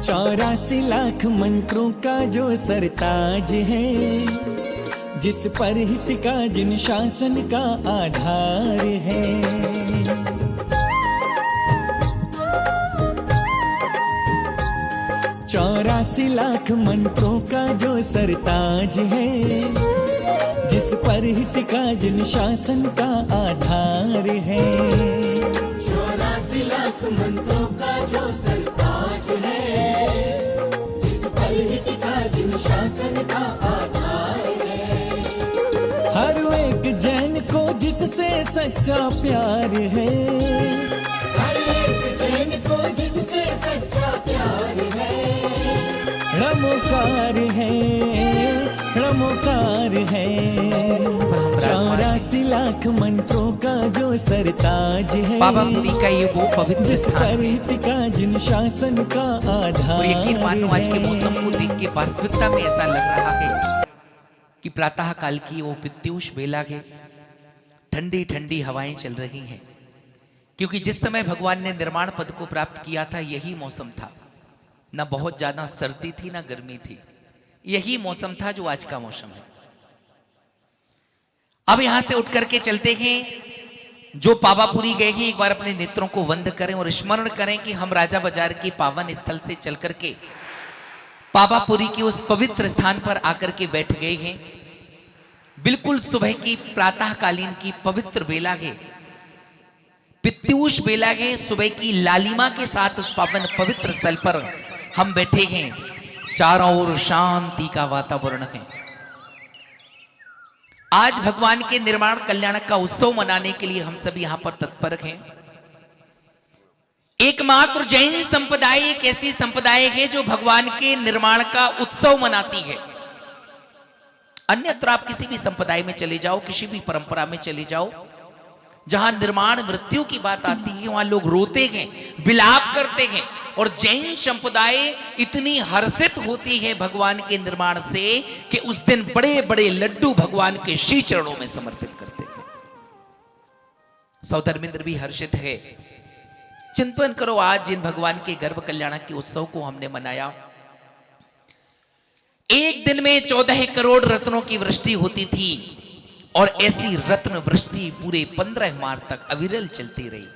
84 लाख मंत्रों का जो सरताज है, जिस पर ही टिका जिन शासन का आधार है। 84 लाख मंत्रों का जो सरताज है, जिस पर ही टिका जिन शासन का आधार है। 84 लाख मंत्रों का जो सरताज है, जिस पर ही टिका जिन शासन का आधार है। हर एक जैन को जिससे सच्चा प्यार है, हर एक जैन को जिससे सच्चा प्यार है। रमोकार है, रमोकार है। 84 लाख मंत्रों का जो सरताज है, पावापुरी का ये वो पवित्र जिस स्थान पर है। टिका जिन शासन का आधार और यकीन मानो आज के है। मौसम को देख के वास्तविकता में ऐसा लग रहा है कि प्रातः काल की वो प्रत्यूष बेला है, ठंडी ठंडी हवाएं चल रही हैं, क्योंकि जिस समय भगवान ने निर्माण पद को प्राप्त किया था यही मौसम था। ना बहुत ज्यादा सर्दी थी ना गर्मी थी, यही मौसम था जो आज का मौसम है। अब यहां से उठ करके चलते हैं, जो पावापुरी गए हैं एक बार अपने नेत्रों को बंद करें और स्मरण करें कि हम राजा बाजार के पावन स्थल से चल करके पावापुरी के उस पवित्र स्थान पर आकर के बैठ गए हैं। बिल्कुल सुबह की प्रातःकालीन की पवित्र बेला है, प्रत्यूष बेला है। सुबह की लालिमा के साथ उस पावन पवित्र स्थल पर हम बैठे हैं। चारों ओर शांति का वातावरण है। आज भगवान के निर्माण कल्याण का उत्सव मनाने के लिए हम सभी यहां पर तत्पर हैं। एकमात्र जैन संप्रदाय एक ऐसी संप्रदाय है जो भगवान के निर्माण का उत्सव मनाती है। अन्यत्र आप किसी भी संप्रदाय में चले जाओ, किसी भी परंपरा में चले जाओ, जहां निर्माण मृत्यु की बात आती है वहां लोग रोते हैं, विलाप करते हैं। और जैन संप्रदाय इतनी हर्षित होती है भगवान के निर्माण से कि उस दिन बड़े बड़े लड्डू भगवान के श्री चरणों में समर्पित करते हैं। सौधर्मेंद्र भी हर्षित है। चिंतन करो, आज जिन भगवान के गर्भ कल्याण के उत्सव को हमने मनाया, एक दिन में 14 करोड़ रत्नों की वृष्टि होती थी और ऐसी रत्न वृष्टि पूरे 15 माह तक अविरल चलती रही।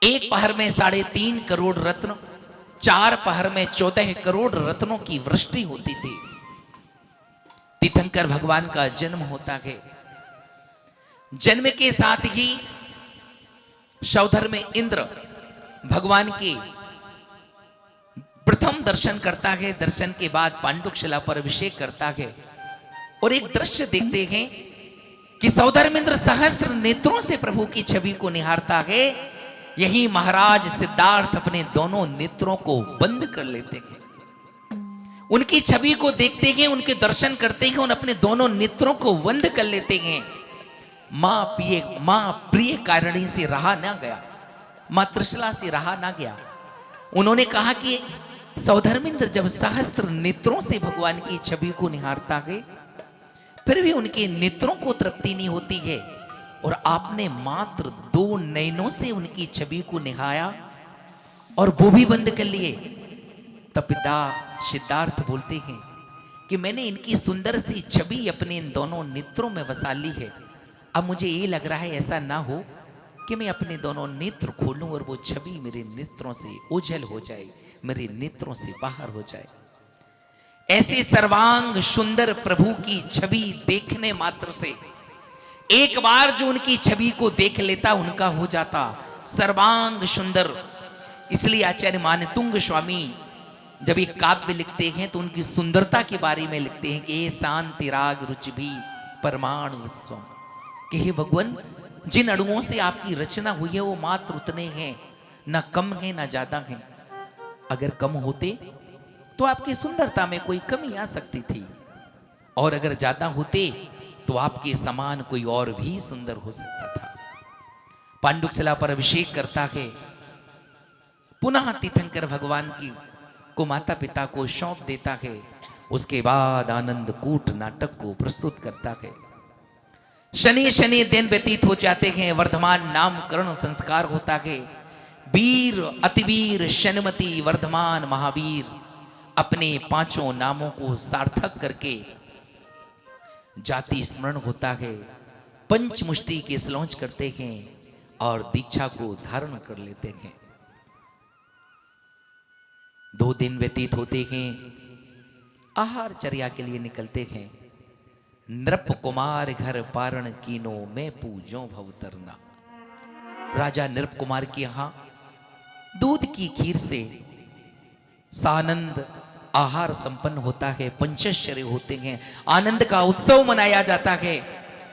एक पहर में 3.5 करोड़ रत्न, 4 पहर में 14 करोड़ रत्नों की वृष्टि होती थी। तीर्थंकर भगवान का जन्म होता है। जन्म के साथ ही सौधर में इंद्र भगवान के प्रथम दर्शन करता है। दर्शन के बाद पांडुशिला पर अभिषेक करता है और एक दृश्य देखते हैं कि सौधर्मेंद्र सहस्त्र नेत्रों से प्रभु की छवि को निहारता है। यही महाराज सिद्धार्थ अपने दोनों नेत्रों को बंद कर लेते हैं, उनकी छवि को देखते हैं, उनके दर्शन करते हैं और अपने दोनों नेत्रों को बंद कर लेते हैं। मां प्रिय कारिणी से रहा ना गया, मां त्रिशला से रहा ना गया। उन्होंने कहा कि सौधर्मेंद्र जब सहस्त्र नेत्रों से भगवान की छवि को निहारता है, फिर भी उनके नेत्रों को तृप्ति नहीं होती है, और आपने मात्र 2 नयनों से उनकी छवि को निहाया और वो भी बंद कर लिए। तब पिता सिद्धार्थ बोलते हैं कि मैंने इनकी सुंदर सी छवि अपने इन दोनों नेत्रों में बसा ली है। अब मुझे ये लग रहा है ऐसा ना हो कि मैं अपने दोनों नेत्र खोलूं और वो छवि मेरे नेत्रों से ओझल हो जाए, मेरे नेत्रों से बाहर हो जाए। ऐसे सर्वांग सुंदर प्रभु की छवि देखने मात्र से, एक बार जो उनकी छवि को देख लेता उनका हो जाता सर्वांग सुंदर। इसलिए आचार्य मानतुंग स्वामी जब एक काव्य लिखते हैं तो उनकी सुंदरता के बारे में लिखते हैं कि ये शांति राग रुचि भी परमाणु उत्सव, कि हे भगवान जिन अणुओं से आपकी रचना हुई है वो मात्र उतने हैं, ना कम है ना ज्यादा है। अगर कम होते तो आपकी सुंदरता में कोई कमी आ सकती थी, और अगर ज्यादा होते तो आपके समान कोई और भी सुंदर हो सकता था। पांडुशिला पर अभिषेक करता है, पुनः तीर्थंकर भगवान की को माता पिता को सौंप देता है। उसके बाद आनंद कूट नाटक को प्रस्तुत करता है। शनि शनि दिन व्यतीत हो जाते हैं, वर्धमान नामकरण संस्कार होता है। वीर, अतिवीर, शनमती, वर्धमान, महावीर अपने पांचों नामों को सार्थक करके जाति स्मरण होता है, पंचमुष्टि के सलौंच करते हैं और दीक्षा को धारण कर लेते हैं। 2 दिन व्यतीत होते हैं, आहार चर्या के लिए निकलते हैं। नृप कुमार घर पारण कीनो में पूजो भवतरना। राजा नृप कुमार के यहां दूध की खीर से सानंद आहार संपन्न होता है, पंचश्चर्य होते हैं, आनंद का उत्सव मनाया जाता है,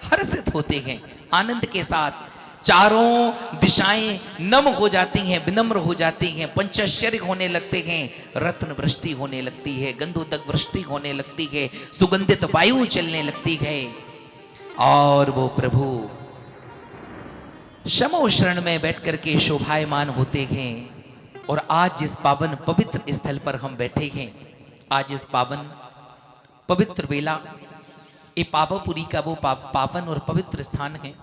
हर्षित होते हैं। आनंद के साथ चारों दिशाएं नम हो जाती हैं, विनम्र हो जाती हैं, पंचश्चर्य होने लगते हैं, रत्न वृष्टि होने लगती है, गंधोदक वृष्टि होने लगती है, सुगंधित वायु चलने लगती है और वो प्रभु शमो शरण में बैठ करके शोभायमान होते हैं। और आज जिस पावन पवित्र स्थल पर हम बैठे हैं, आज इस पावन पवित्र बेला, ये पावापुरी का वो पावन और पवित्र स्थान है।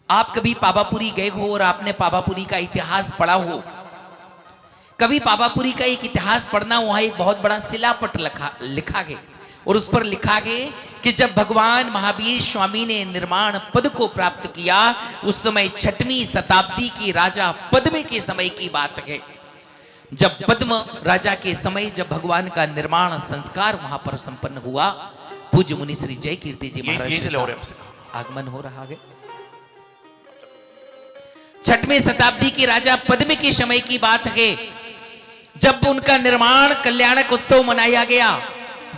आप कभी पावापुरी गए हो और आपने पावापुरी का इतिहास पढ़ा हो, कभी पावापुरी का एक इतिहास पढ़ना, वहां एक बहुत बड़ा शिलापट लिखा गया और उस पर लिखा गया कि जब भगवान महावीर स्वामी ने निर्माण पद को प्राप्त किया, उस समय 6वीं शताब्दी की राजा पद्म के समय की बात है। जब पद्म राजा के समय जब भगवान का निर्माण संस्कार वहां पर संपन्न हुआ, पूज्य मुनि श्री जय कीर्ति जी महाराज आगमन हो रहा है। 6वीं शताब्दी की राजा पद्म के समय की बात है, जब उनका निर्माण कल्याणक उत्सव मनाया गया,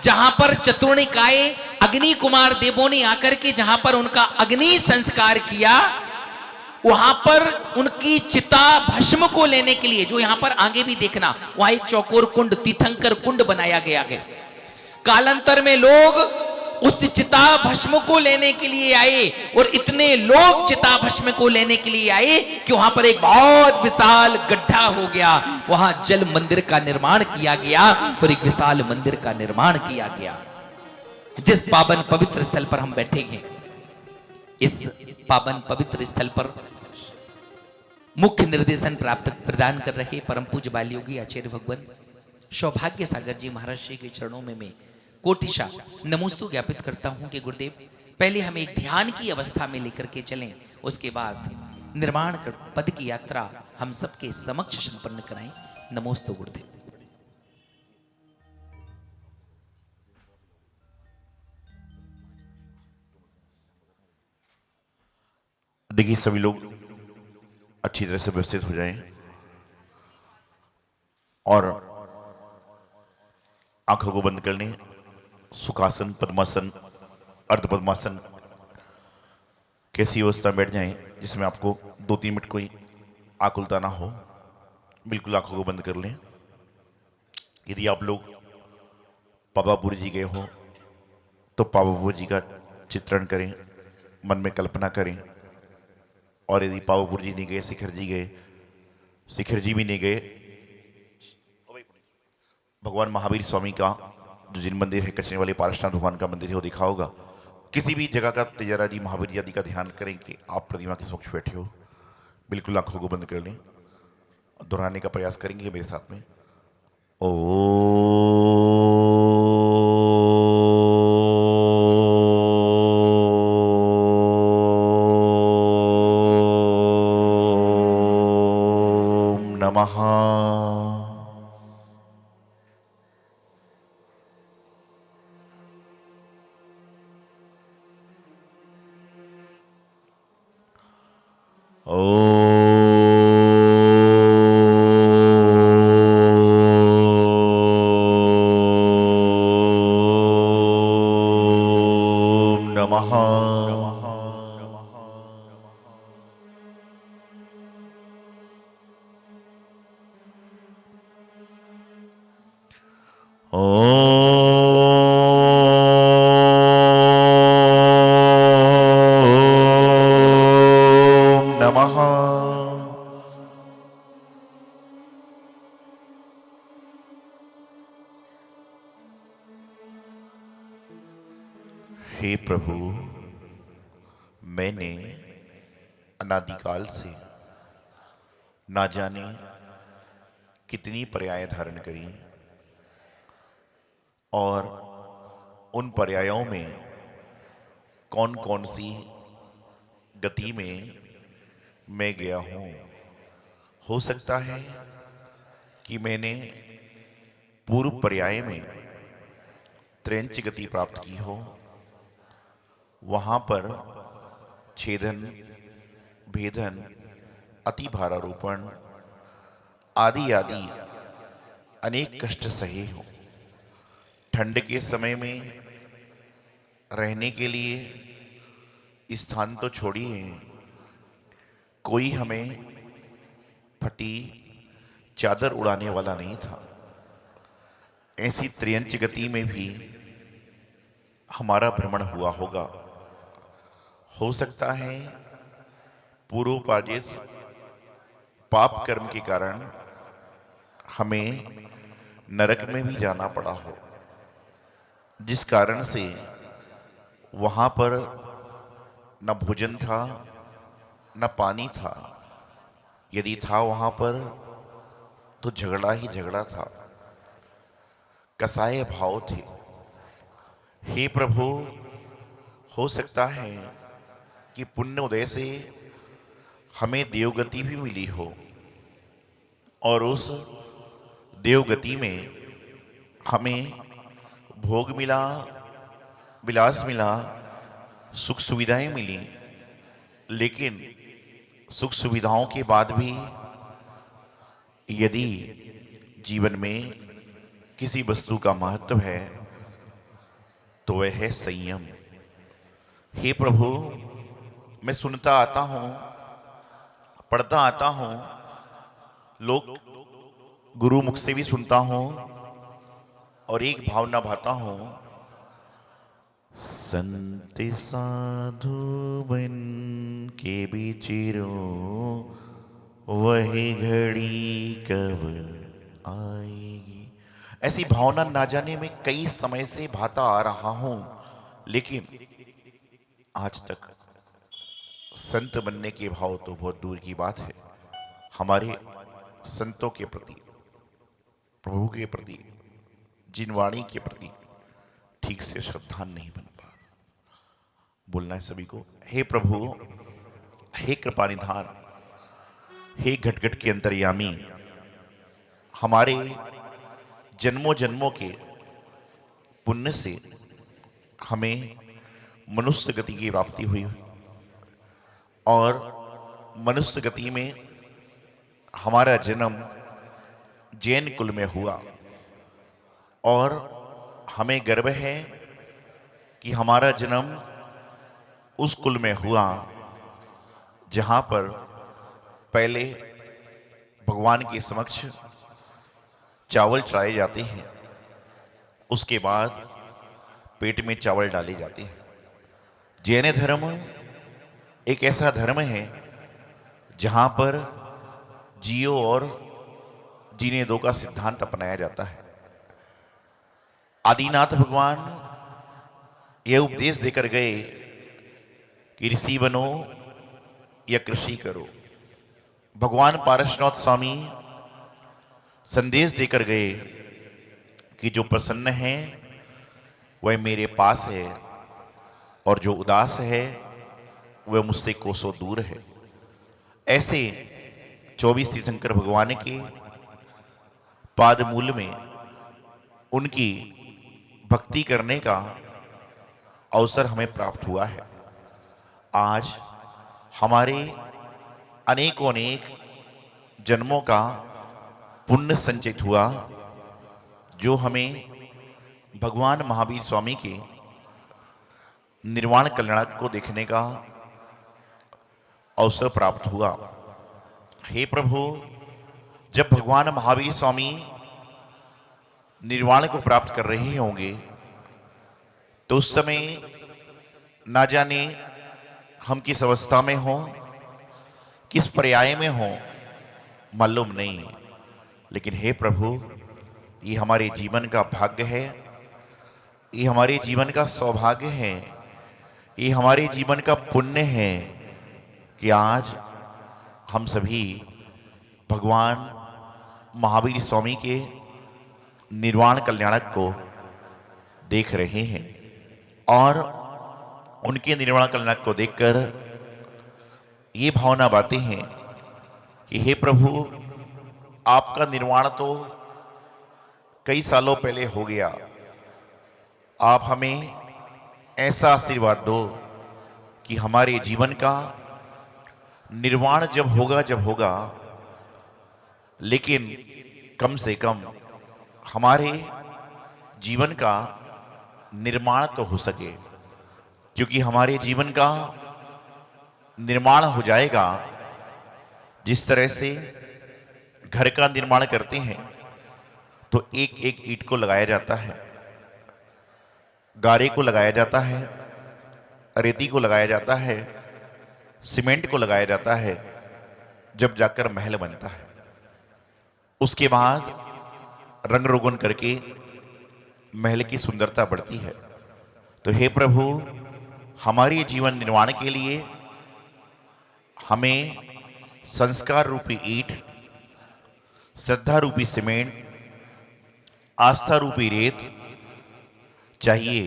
जहां पर चतुर्णिकाय अग्नि कुमार देवों ने आकर के जहां पर उनका अग्नि संस्कार किया, वहां पर उनकी चिता भस्म को लेने के लिए, जो यहां पर आगे भी देखना, वहां एक चौकोर कुंड, तीर्थंकर कुंड बनाया गया है। कालांतर में लोग उस चिता भस्म को लेने के लिए आए और इतने लोग चिता भस्म को लेने के लिए आए कि वहां पर एक बहुत विशाल गड्ढा हो गया, वहां जल मंदिर का निर्माण किया गया और एक विशाल मंदिर का निर्माण किया गया। जिस पावन पवित्र स्थल पर हम बैठे हैं, इस पावन पवित्र स्थल पर मुख्य निर्देशन प्राप्त प्रदान कर रहे परम पूज्य बाल योगी आचार्य भगवान सौभाग्य सागर जी महाराज श्री के चरणों में मैं कोटिशा नमोस्तु ज्ञापित करता हूं कि गुरुदेव पहले हमें एक ध्यान की अवस्था में लेकर के चलें, उसके बाद निर्माण पद की यात्रा हम सबके समक्ष संपन्न कराएं। नमोस्तु गुरुदेव। देखिए सभी लोग अच्छी तरह से व्यवस्थित हो जाएं और आंखों को बंद कर लें। सुखासन, पद्मासन, अर्ध पद्मासन कैसी अवस्था में बैठ जाएं जिसमें आपको 2-3 मिनट कोई आकुलता ना हो। बिल्कुल आंखों को बंद कर लें। यदि आप लोग पावापुरी जी गए हो तो पावापुरी जी का चित्रण करें, मन में कल्पना करें। और यदि पावापुरी जी नहीं गए, शिखर जी गए, शिखर जी भी नहीं गए, भगवान महावीर स्वामी का जो जिन मंदिर है, कचरे वाले पारसनाथ भगवान का मंदिर है, वो दिखा होगा। किसी भी जगह का तेजारा जी, महावीर जी आदि का ध्यान करें कि आप प्रतिमा के समक्ष बैठे हो। बिल्कुल आंखों को बंद कर लें, दोहराने का प्रयास करेंगे मेरे साथ में। ओम नमः। हे प्रभु, मैंने अनादिकाल से ना जाने कितनी पर्याय धारण करी और उन पर्यायों में कौन कौन सी गति में मैं गया हूं। हो सकता है कि मैंने पूर्व पर्याय में त्रेंच गति प्राप्त की हो, वहां पर छेदन, भेदन, अति भारारोपण आदि आदि अनेक कष्ट सहे हो। ठंड के समय में रहने के लिए स्थान तो छोड़िए, कोई हमें फटी चादर उड़ाने वाला नहीं था। ऐसी त्रियंच गति में भी हमारा भ्रमण हुआ होगा। हो सकता है पूर्वोपार्जित पाप कर्म के कारण हमें नरक में भी जाना पड़ा हो, जिस कारण से वहां पर न भोजन था न पानी था। यदि था वहां पर तो झगड़ा ही झगड़ा था, कसाय भाव थे। हे प्रभु, हो सकता है कि पुण्य उदय से हमें देवगति भी मिली हो और उस देवगति में हमें भोग मिला, विलास मिला, सुख सुविधाएं मिली, लेकिन सुख सुविधाओं के बाद भी यदि जीवन में किसी वस्तु का महत्व है तो वह है संयम। हे प्रभु, मैं सुनता आता हूं, पढ़ता आता हूं, लोग गुरु मुख से भी सुनता हूं और एक भावना भाता हूं, संत साधु बन के बिचिरो वही घड़ी कब आएगी। ऐसी भावना ना जाने में कई समय से भाता आ रहा हूं, लेकिन आज तक संत बनने के भाव तो बहुत दूर की बात है। हमारे संतों के प्रति, प्रभु के प्रति, जिनवाणी के प्रति ठीक से श्रद्धा नहीं बन पा रहा। बोलना है सभी को, हे प्रभु, हे कृपा निधान, हे घट घट के अंतर्यामी, हमारे जन्मों जन्मों के पुण्य से हमें मनुष्य गति की प्राप्ति हुई और मनुष्य गति में हमारा जन्म जैन कुल में हुआ और हमें गर्व है कि हमारा जन्म उस कुल में हुआ जहां पर पहले भगवान के समक्ष चावल चढ़ाए जाते हैं, उसके बाद पेट में चावल डाले जाते हैं। जैन धर्म एक ऐसा धर्म है जहां पर जियो और जीने दो का सिद्धांत अपनाया जाता है। आदिनाथ भगवान यह उपदेश देकर गए कि ऋषि बनो या कृषि करो। भगवान पारसनाथ स्वामी संदेश देकर गए कि जो प्रसन्न है वह मेरे पास है और जो उदास है वह मुझसे कोसों दूर है। ऐसे 24 तीर्थंकर भगवान के पाद मूल में उनकी भक्ति करने का अवसर हमें प्राप्त हुआ है। आज हमारे अनेकों अनेक जन्मों का पुण्य संचित हुआ, जो हमें भगवान महावीर स्वामी के निर्वाण कल्याण को देखने का अवसर प्राप्त हुआ। हे प्रभु, जब भगवान महावीर स्वामी निर्वाण को प्राप्त कर रहे होंगे तो उस समय ना जाने हम किस अवस्था में हों, किस पर्याय में हों, मालूम नहीं। लेकिन हे प्रभु, ये हमारे जीवन का भाग्य है, ये हमारे जीवन का सौभाग्य है, ये हमारे जीवन का पुण्य है कि आज हम सभी भगवान महावीर स्वामी के निर्वाण कल्याणक को देख रहे हैं और उनके निर्वाण कल्याणक को देखकर ये भावना बातें हैं कि हे प्रभु, आपका निर्वाण तो कई सालों पहले हो गया, आप हमें ऐसा आशीर्वाद दो कि हमारे जीवन का निर्वाण जब होगा, लेकिन कम से कम हमारे जीवन का निर्माण तो हो सके, क्योंकि हमारे जीवन का निर्माण हो जाएगा जिस तरह से घर का निर्माण करते हैं तो एक एक ईंट को लगाया जाता है, गारे को लगाया जाता है, रेती को लगाया जाता है, सीमेंट को लगाया जाता है, जब जाकर महल बनता है। उसके बाद रंग रोगन करके महल की सुंदरता बढ़ती है। तो हे प्रभु, हमारे जीवन निर्माण के लिए हमें संस्कार रूपी ईंट, श्रद्धा रूपी सीमेंट, आस्था रूपी रेत चाहिए।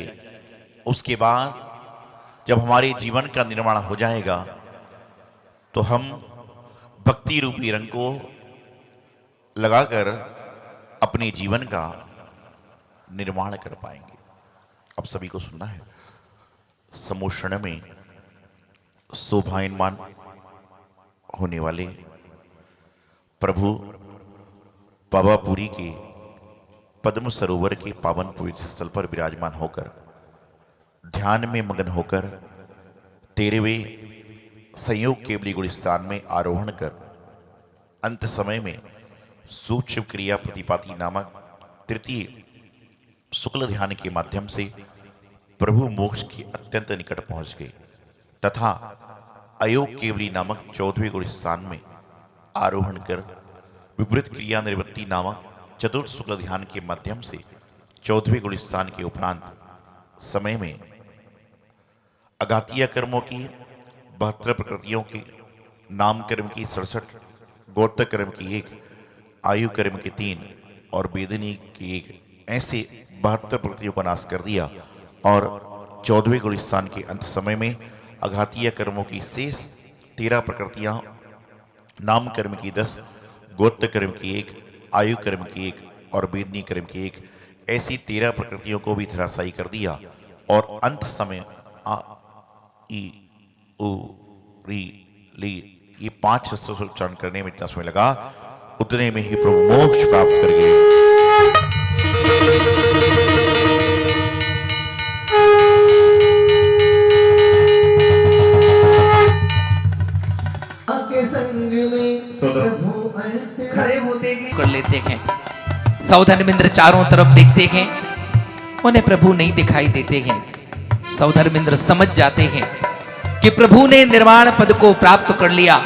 उसके बाद जब हमारे जीवन का निर्माण हो जाएगा तो हम भक्ति रूपी रंग को लगाकर अपने जीवन का निर्माण कर पाएंगे। अब सभी को सुनना है। समोषण में शोभायमान होने वाले प्रभु पावापुरी के पद्म सरोवर के पावन पवित्र स्थल पर विराजमान होकर ध्यान में मग्न होकर 13वें संयोग केवली गुण स्थान में आरोहण कर अंत समय में सूक्ष्म क्रिया प्रतिपाती नामक तृतीय शुक्ल ध्यान के माध्यम से प्रभु मोक्ष के अत्यंत निकट पहुंच गए तथा अयोग केवली नामक 14वें गुण स्थान में आरोहण कर विपरीत क्रिया निवृत्ति नामक चतुर्थ शुक्ल ध्यान के माध्यम से 14वें गुण स्थान के उपरांत समय में अघातीय कर्मों की 72 प्रकृतियों के नाम कर्म की 67, गोत्र कर्म की 1, आयु कर्म की 3 और वेदनी की 1, ऐसे 72 प्रकृतियों का नाश कर दिया और 14वें गुण स्थान के अंत समय में अघातीय कर्मों की शेष 13 प्रकृतियां, नाम कर्म की 10, गोत्र कर्म की 1, आयु कर्म की 1 और वेदनी कर्म की 1, ऐसी 13 प्रकृतियों को भी धराशायी कर दिया और अंत समय आ ई उ री ली ये 5 शस्त्रों से उच्चारण करने में इतना समय लगा, उतने में ही प्रभु मोक्ष प्राप्त कर गए। के संग में प्रभु खड़े होते कर लेते हैं। सौधर्मिंद्र चारों तरफ देखते हैं, उन्हें प्रभु नहीं दिखाई देते हैं। सौधर्मिंद्र समझ जाते हैं कि प्रभु ने निर्वाण पद को प्राप्त कर लिया।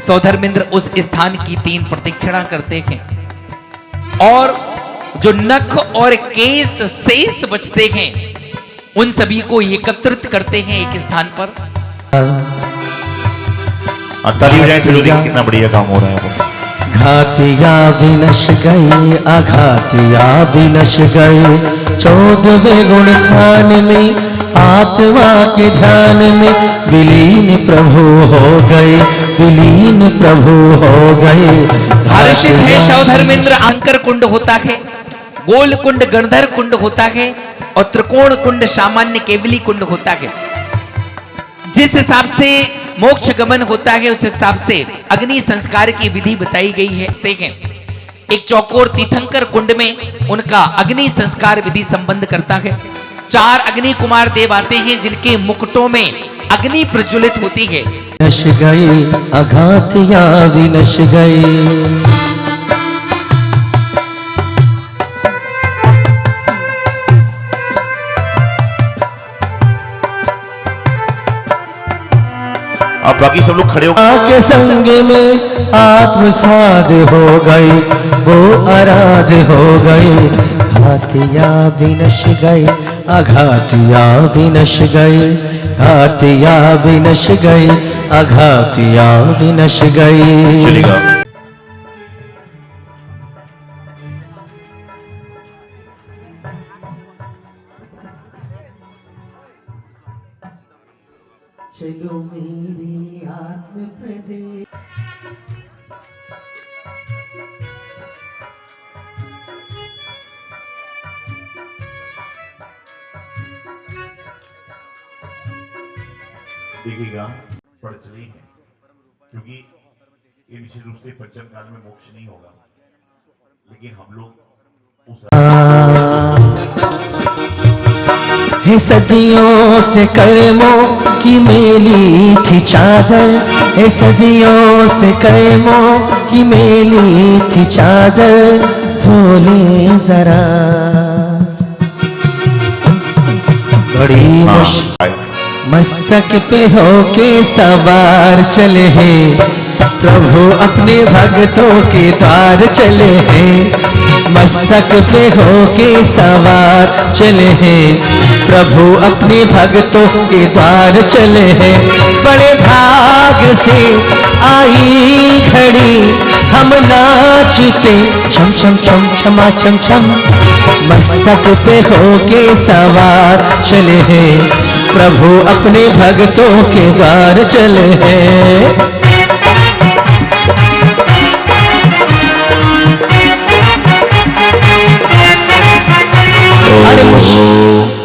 सौधर्मिंद्र उस स्थान की 3 प्रदक्षिणा करते हैं और जो नख और केस शेष बचते हैं उन सभी को एकत्रित करते हैं एक स्थान पर। ताली बजाएं से कितना बढ़िया काम हो रहा है। घातिया विनश गई, अघातिया विनश गई, 14वें गुण ध्यान में, आत्मा के ध्यान में विलीन प्रभु हो गए, विलीन प्रभु हो गए। हर्षित है सौधर्मिंद्र। अंकर कुंड होता है, गोल कुंड गणधर कुंड होता है और त्रिकोण कुंड सामान्य केवली कुंड होता है। जिस हिसाब से मोक्ष गमन होता है उस हिसाब से अग्नि संस्कार की विधि बताई गई है। एक चौकोर तीर्थंकर कुंड में उनका अग्नि संस्कार विधि संबंध करता है। 4 अग्नि कुमार देव आते हैं जिनके मुकुटों में अग्नि प्रज्वलित होती है। नश गई अघातिया विनश गई। अब बाकी सब लोग खड़े हो के संग में आत्मसाद हो गई, वो आराध हो गई। घातिया विनश गई, अघातिया विनश गई, घातिया विनश गई, अघातिया विनश गई। चलेगा। देखिएगा पढ़ चली है, क्योंकि ये विशेष रूप से पंचम काल में मोक्ष नहीं होगा, लेकिन हम लोग उस है सदियों से कर्मों की मेली थी चादर, है सदियों से कर्मों की मेली थी चादर, भोले जरा बड़ी मस्तक पे होके सवार चले हैं प्रभु अपने भक्तों के द्वार चले हैं, मस्तक पे होके सवार चले हैं प्रभु अपने भक्तों के द्वार चले हैं। बड़े भाग से आई घड़ी हम नाचते छम छम छम छमा छम छम, मस्तक पे होके सवार चले हैं प्रभु अपने भक्तों के द्वार चले हैं।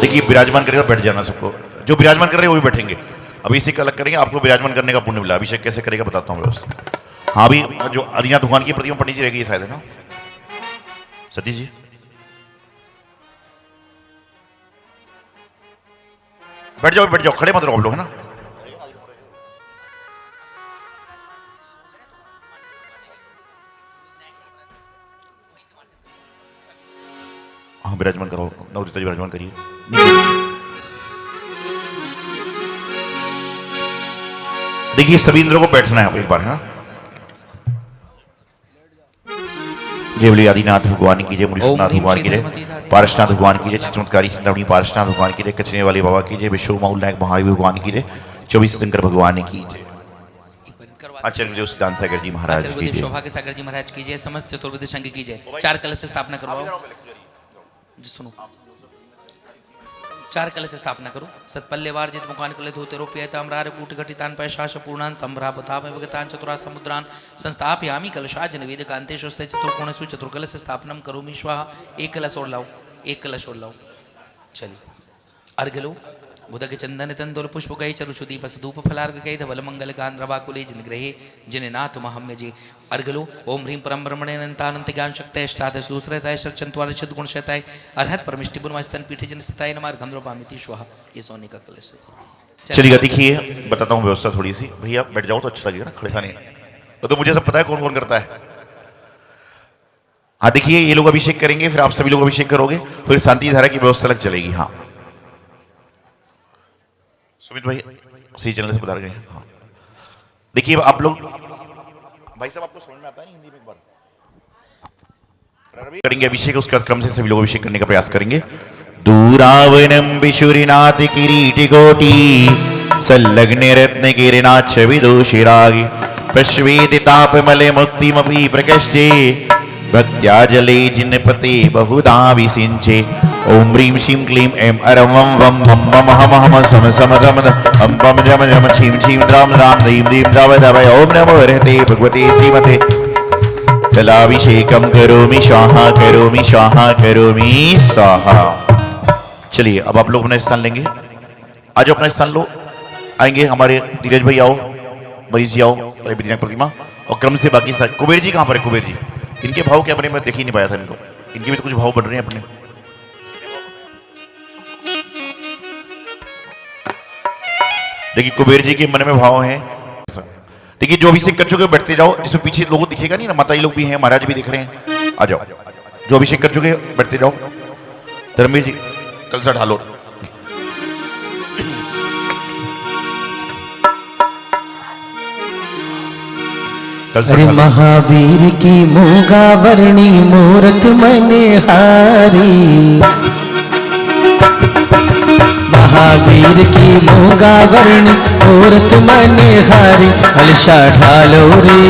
देखिए विराजमान करेगा, बैठ जाना सबको, जो विराजमान कर रहे हैं वो भी बैठेंगे। अभिषेक अलग करेंगे, आपको विराजमान करने का पुण्य मिला। अभिषेक कैसे करेगा बताता हूँ व्यवस्था। हाँ भी जो अरिया भगवान की प्रतिमा पंडित जी रहेगी शायद, है ना सतीश जी? बैठ जाओ, खड़े मत रहो आप लोग, है ना। हाँ विराजमान करो, नवरीता जी विराजमान करिए। देखिए सभी इंद्रों को बैठना है एक बार, है ना। जय बोले आदिनाथ भगवान की जय, मुनीश्वरनाथ भगवान की जय, पारसनाथ भगवान की जय, चमत्कारी सिंधवनी पारसनाथ भगवान की जय, कचने वाले बाबा की जय, विश्व माउल नायक महावीर भगवान की जय, 24 शंकर भगवान की जय, आचार्य जो सिद्धांत सागर जी महाराज की जय, सौभाग्य सागर जी महाराज की जय, समस्त चतुर्वेद संघ की जय। 4 कलश स्थापना करवाओ जी, सुनो 4 कलश स्थापना करो। सत्पल्यवार जित मुखान कले धोते रोप्य ताम्रार कूट घटितान पैशाश पूर्णान संभ्रापताम विगतान चतुरा समुद्रान संस्थापयामि कलशाज निवेद कांतेशोस्ते चतुर्कोणसु चतुर्कलश स्थापनम करोमि स्वाहा। 1 कलश और लाओ, 1 कलश और लाओ। चलिए अर्घ लो। उदक चंदन तंदुल पुष्प गई चरुषु दीप धूप फलार्घ गई धवल मंगल गान रवाकुले जिन ग्रहे जिन नाथ महम्य जी। अर्घ लो। ओम ह्रीं परम ब्रह्मणे अनंतानंत ज्ञान शक्तये अष्टादश दूसरताय चंद्वार शत गुण शताय अरहत परमिष्टि बुनवास्तन पीठे जन सताय नमः गंध्रोपामिति स्वाहा। ये सोने का कलश है। चलिएगा देखिए बताता हूँ व्यवस्था थोड़ी सी। भैया बैठ जाओ तो अच्छा लगेगा ना, खड़े सा नहीं तो मुझे सब पता है कौन कौन करता है। हाँ देखिए ये लोग अभिषेक करेंगे, फिर आप सभी लोग अभिषेक करोगे, फिर शांति धारा की व्यवस्था अलग चलेगी। हाँ सुमित भाई सही चैनल से बता रहे हैं। हाँ देखिए आप लोग भाई साहब आपको समझ में आता है हिंदी में? एक बार करेंगे अभिषेक, उसके बाद क्रम से सभी लोग अभिषेक करने का प्रयास करेंगे। दूरावनम विशुरिनाथ किरीटि कोटि संलग्न रत्न किरणाक्ष विदुषिरागि प्रश्वेति तापमले मुक्तिमपि प्रकृष्टे भक्त्या जले जिनपते बहुधा विसिंचे। ओम ह्रीं श्रीं क्लीं ऐं अरं वं वं मं मम हम हम सम सम दम हम पम जम जम छीं छीं द्राम द्राम दीं दीं दाव दाव। ओम नमो हरते भगवते श्रीमते कलाभिषेकम करोमि स्वाहा करोमि स्वाहा करोमि स्वाहा। चलिए अब आप लोग अपना स्थान लेंगे। आज अपना स्थान लो। आएंगे हमारे धीरज भाई, आओ मरीज जी, आओ विद्यानाथ प्रतिमा। और क्रम से बाकी सारे कुबेर जी कहाँ पर है? कुबेर जी इनके भाव क्या बने, मैं देख ही नहीं पाया था इनको। इनके भी तो कुछ भाव बन रहे हैं अपने। देखिए कुबेर जी के मन में भाव हैं। देखिए जो अभिषेक कर चुके बैठते जाओ, जिसमें पीछे लोगों दिखेगा नहीं ना, माता जी लोग भी हैं, महाराज भी दिख रहे हैं। आ जाओ जो अभिषेक कर चुके बैठते जाओ। धर्मवीर जी कल से ढालो। अरे महावीर की मूंगा वर्णी मूरत मनिहारी, महावीर की मूंगा वर्णी मूरत मनिहारी। कलशा ढालो रे,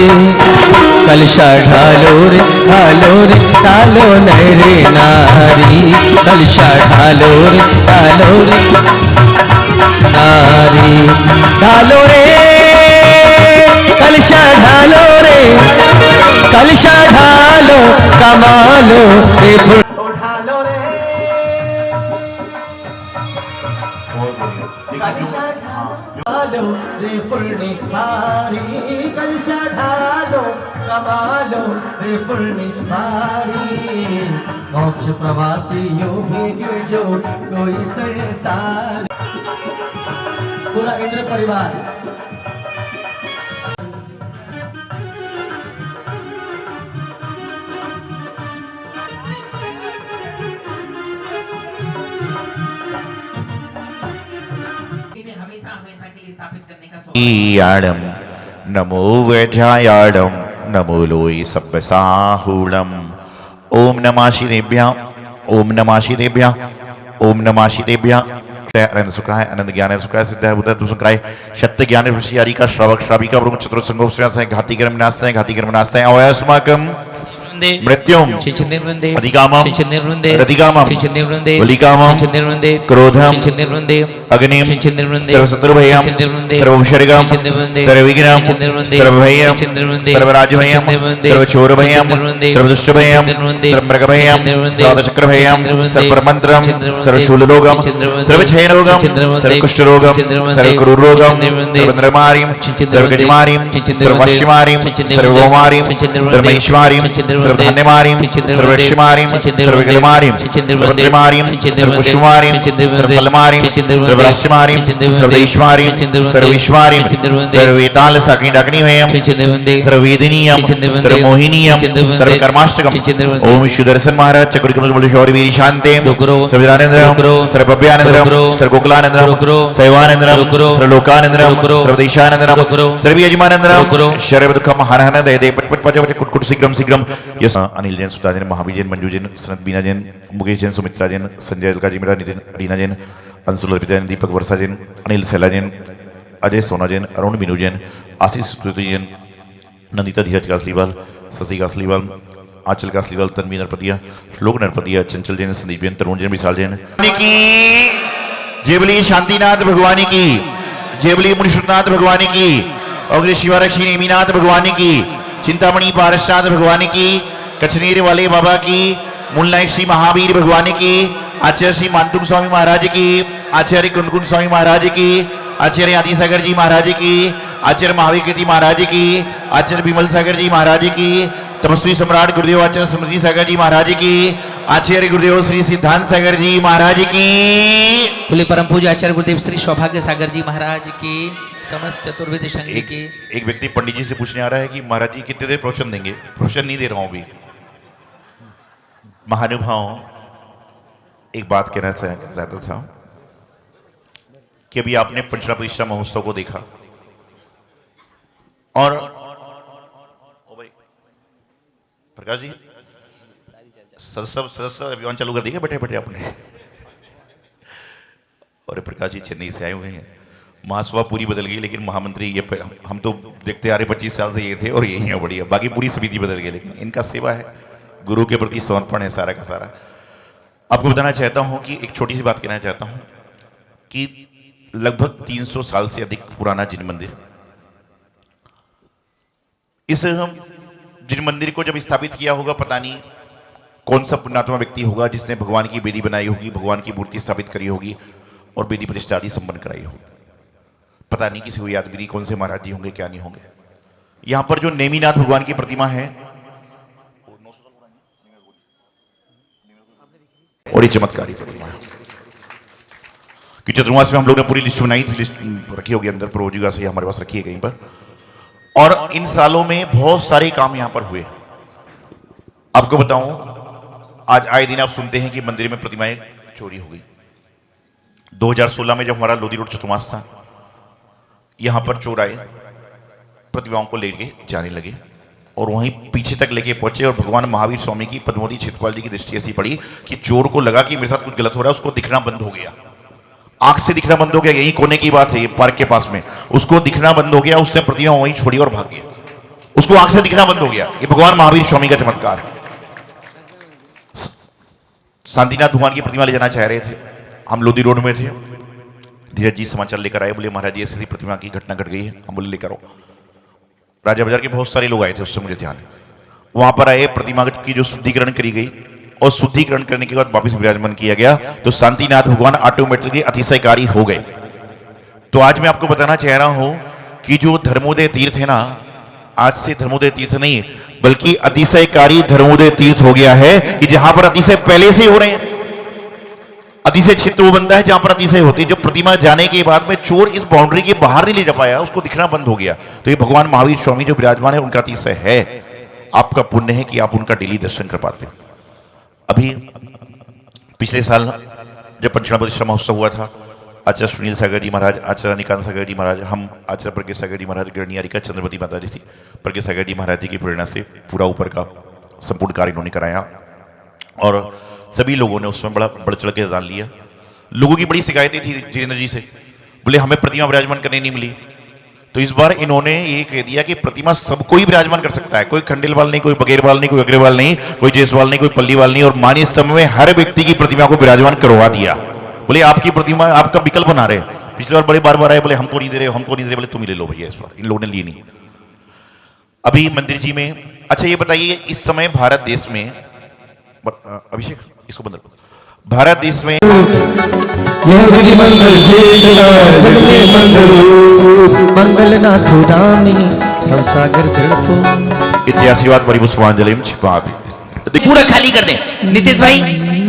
कलशा ढालो रे, ढालो रे ढालो नरे नारी। कलशा ढालो रे, ढालो रे नारी, ढालो रे कलशा कमा लो रे उठा लो रे कलशा ढालो रे पुण्य भारी कलशा ढालो कमा लो रे पुण्य भारी मोक्ष प्रवासी योगी जो कोई संसार पूरा इंद्र परिवार हमेशा हमेशा के लिए स्थापित करने का याडम नमो वैजायाडम नमो लोई सब्बसाहूलम ओम नमः शिवेभ्यः ओम नमः शिवेभ्यः ओम नमः शिवेभ्यः आनंद सुखाय आनंद ज्ञान सुखाय सिद्ध है बुद्ध सुखाय सत्य ज्ञान ऋषियारी का श्रावक श्राविका ब्रह्म चतुर संगो घाती कर्म नास्ते घाती कर्म नास्ते अवयस्माकम मृत्युम अधिकामम रतिकामम बलिकामम क्रोधम अग्निम सर्वशत्रुभयम सर्वशर्गम सर्वविघ्नम सर्वभयम सर्वराजभयम सर्वचोरभयम सर्वदुष्टभयम सर्वमृगभयम सर्वचक्रभयम सर्वमंत्रम सर्वशूलरोगम सर्वक्षयरोगम सर्वकुष्ठरोगम सर्वक्रूररोगम सर्वनरमारिम सर्वगजमारिम सर्ववश्यमारिम सर्वगोमारिम सर्वैश्वारिम सर्वधान्यमारिम सर्वक्षमारिम सर्वगलमारिम सर्वद्रमारिम सर्वकुष्मारिम सर्वफलमारिम सर्वराष्ट्रमारिम सर्वदेशमारिम सर्वविश्वारिम सर्ववेताल साकिंडाग्निमयम सर्ववेदनीयम सर्वमोहिनीयम सर्वकर्माष्टकम ओम सुदर्शन महाराज चक्रकमल वीर शांते सर्वदानंदरम सर्वभव्यानंदरम सर्वगोकुलानंदरम शैवानंदरम सर्वलोकानंदरम सर्वदेशानंदरम सर्वयजमानंदरम शर्व दुःखम हरहन दय दे पट पट पट कुट शीघ्रम शीघ्रम यस अनिल जैन सुधा जैन महावीर जैन मंजू जैन सनत बीना जैन मुकेश जैन सुमित्रा जैन संजय अलका जी मेरा नितिन रीना जैन अंशुल अर्पिता जैन दीपक वर्षा जैन अनिल सैला जैन अजय सोना जैन अरुण मीनू जैन आशीष सुकृति जैन नंदिता धीरज कासलीवाल शशि कासलीवाल आंचल कासलीवाल तन्वी नरपतिया श्लोक नरपतिया चंचल जैन संदीप जैन तरुण जैन विशाल जैन की जेबली शांतिनाथ भगवानी की जेबली मुनिश्रुतनाथ भगवानी की अग्नि शिवारक्षी नेमीनाथ भगवानी की चिंतामणि पारसनाथ भगवान की कचनेर वाले बाबा की मूलनायक श्री महावीर भगवान की आचार्य श्री मानतुंग स्वामी महाराज की आचार्य कुनकुन स्वामी महाराज की आचार्य आदिसागर जी महाराज की आचार्य महावीर कीर्ति महाराज की आचार्य विमल सागर जी महाराज की तपस्वी सम्राट गुरुदेव आचार्य स्मृति सागर जी महाराज की आचार्य गुरुदेव श्री सिद्धांत सागर जी महाराज की बोले परम पूज्य आचार्य गुरुदेव श्री सौभाग्य सागर जी महाराज की समस्त चतुर्वेद संघ की। एक व्यक्ति पंडित जी से पूछने आ रहा है कि महाराज जी कितने देर प्रवचन देंगे। प्रवचन नहीं दे रहा हूं अभी। महानुभाव एक बात कहना चाहता था कि अभी आपने पंचरा प्रतिष्ठा महोत्सव को देखा और ओ भाई प्रकाश जी सब अभियान चालू कर दिया बैठे बैठे आपने। और प्रकाश जी चेन्नई से आए हुए हैं। महासभा पूरी बदल गई लेकिन महामंत्री ये हम तो देखते आ रहे 25 साल से ये थे और यही है बढ़िया। बाकी पूरी समिति बदल गई लेकिन इनका सेवा है, गुरु के प्रति समर्पण है सारा का सारा। आपको बताना चाहता हूं कि एक छोटी सी बात कहना चाहता हूं कि लगभग 300 साल से अधिक पुराना जिन मंदिर, इस जिन मंदिर को जब स्थापित किया होगा पता नहीं कौन सा पुण्यात्मा व्यक्ति होगा जिसने भगवान की वेदी बनाई होगी, भगवान की मूर्ति स्थापित करी होगी और वेदी प्रतिष्ठा आदि संपन्न कराई होगी। पता नहीं किसी को यादगिरी कौन से महाराज जी होंगे क्या नहीं होंगे। यहां पर जो नेमीनाथ भगवान की प्रतिमा है और ये चमत्कारी प्रतिमा है कि चतुर्मास में हम लोग ने पूरी लिस्ट बनाई थी, लिस्ट रखी होगी अंदर प्रोजिगा से हमारे पास रखी है कहीं पर। और इन सालों में बहुत सारे काम यहां पर हुए। आपको बताऊं आज आए दिन आप सुनते हैं कि मंदिर में प्रतिमाएं चोरी हो गई। 2016 में जब हमारा लोधी रोड चतुर्मास था यहां पर चोर आए, प्रतिमाओं को लेके जाने लगे और वहीं पीछे तक लेके पहुंचे और भगवान महावीर स्वामी की पद्मावती क्षेत्रपाल जी की दृष्टि ऐसी पड़ी कि चोर को लगा कि मेरे साथ कुछ गलत हो रहा है। उसको दिखना बंद हो गया, आंख से दिखना बंद हो गया। यही कोने की बात है, ये पार्क के पास में उसको दिखना बंद हो गया। उसने प्रतिमा वहीं छोड़ी और भाग गया, उसको आंख से दिखना बंद हो गया। ये भगवान महावीर स्वामी का चमत्कार। शांतिनाथ भगवान की प्रतिमा ले जाना चाह रहे थे, हम लोधी रोड में थे। धीरज जी समाचार लेकर आए, बोले महाराज जी ऐसी प्रतिमा की घटना घट गई है। हम बोले लेकर आओ। राजा बाजार के बहुत सारे लोग आए थे उससे मुझे ध्यान। वहां पर आए, प्रतिमा की जो शुद्धिकरण करी गई और शुद्धिकरण करने के बाद वापस विराजमान किया गया, तो शांतिनाथ भगवान ऑटोमेटिकली अतिशयकारी हो गए। तो आज मैं आपको बताना चाह रहा हूं कि जो धर्मोदय तीर्थ है ना, आज से धर्मोदय तीर्थ नहीं बल्कि अतिशयकारी धर्मोदय तीर्थ हो गया है, कि जहां पर अतिशय पहले से हो रहे हैं। अतिशय क्षेत्र वो बनता है जहां पर अतिशय होती है। जो प्रतिमा जाने के बाद में चोर इस बाउंड्री के बाहर नहीं ले जा पाया, उसको दिखना बंद हो गया। तो ये भगवान महावीर स्वामी जो विराजमान है, उनका अतिशय है। आपका पुण्य है कि आप उनका डेली दर्शन कर पाते हो। अभी पिछले साल जब पंचमढ़ा प्रतिष्ठा महोत्सव हुआ था, आचार्य सुनील सागर जी महाराज, आचार्य निकांत सागर जी महाराज, हम आचार्य प्रज्ञा सागर जी महाराज, गणियारिका चंद्रवती माता जी थी, प्रज्ञा सागर जी महाराज जी की प्रेरणा से पूरा ऊपर का संपूर्ण कार्य इन्होंने कराया और सभी लोगों ने उसमें बड़ा बढ़ चढ़ के दान लिया। लोगों की बड़ी शिकायतें थी जितेंद्र जी से, बोले हमें प्रतिमा विराजमान करने नहीं मिली। तो इस बार इन्होंने ये कह दिया कि प्रतिमा सबको ही विराजमान कर सकता है, कोई खंडेलवाल नहीं, कोई बगैरवाल नहीं, कोई अग्रवाल नहीं, कोई जयसवाल नहीं, कोई पल्लीवाल नहीं, और मानी स्तंभ में हर व्यक्ति की प्रतिमा को विराजमान करवा दिया। बोले आपकी प्रतिमा आपका विकल्प बना रहे। पिछली बार बड़े बार आए, बोले हमको नहीं दे रहे, हमको नहीं दे रहे, बोले तुम ही ले लो भैया। इस बार इन लोगों ने लिए नहीं। अभी मंदिर जी में, अच्छा ये बताइए, इस समय भारत देश में, अभिषेक इसको बंद रखो, भारत देश में मंगल से जग में मंगल मंगल नाथो रामी हम सागर दृढ़ इत्याशीवाद परिपुष्पांजलि छिपा पूरा खाली कर दे नीतीश भाई।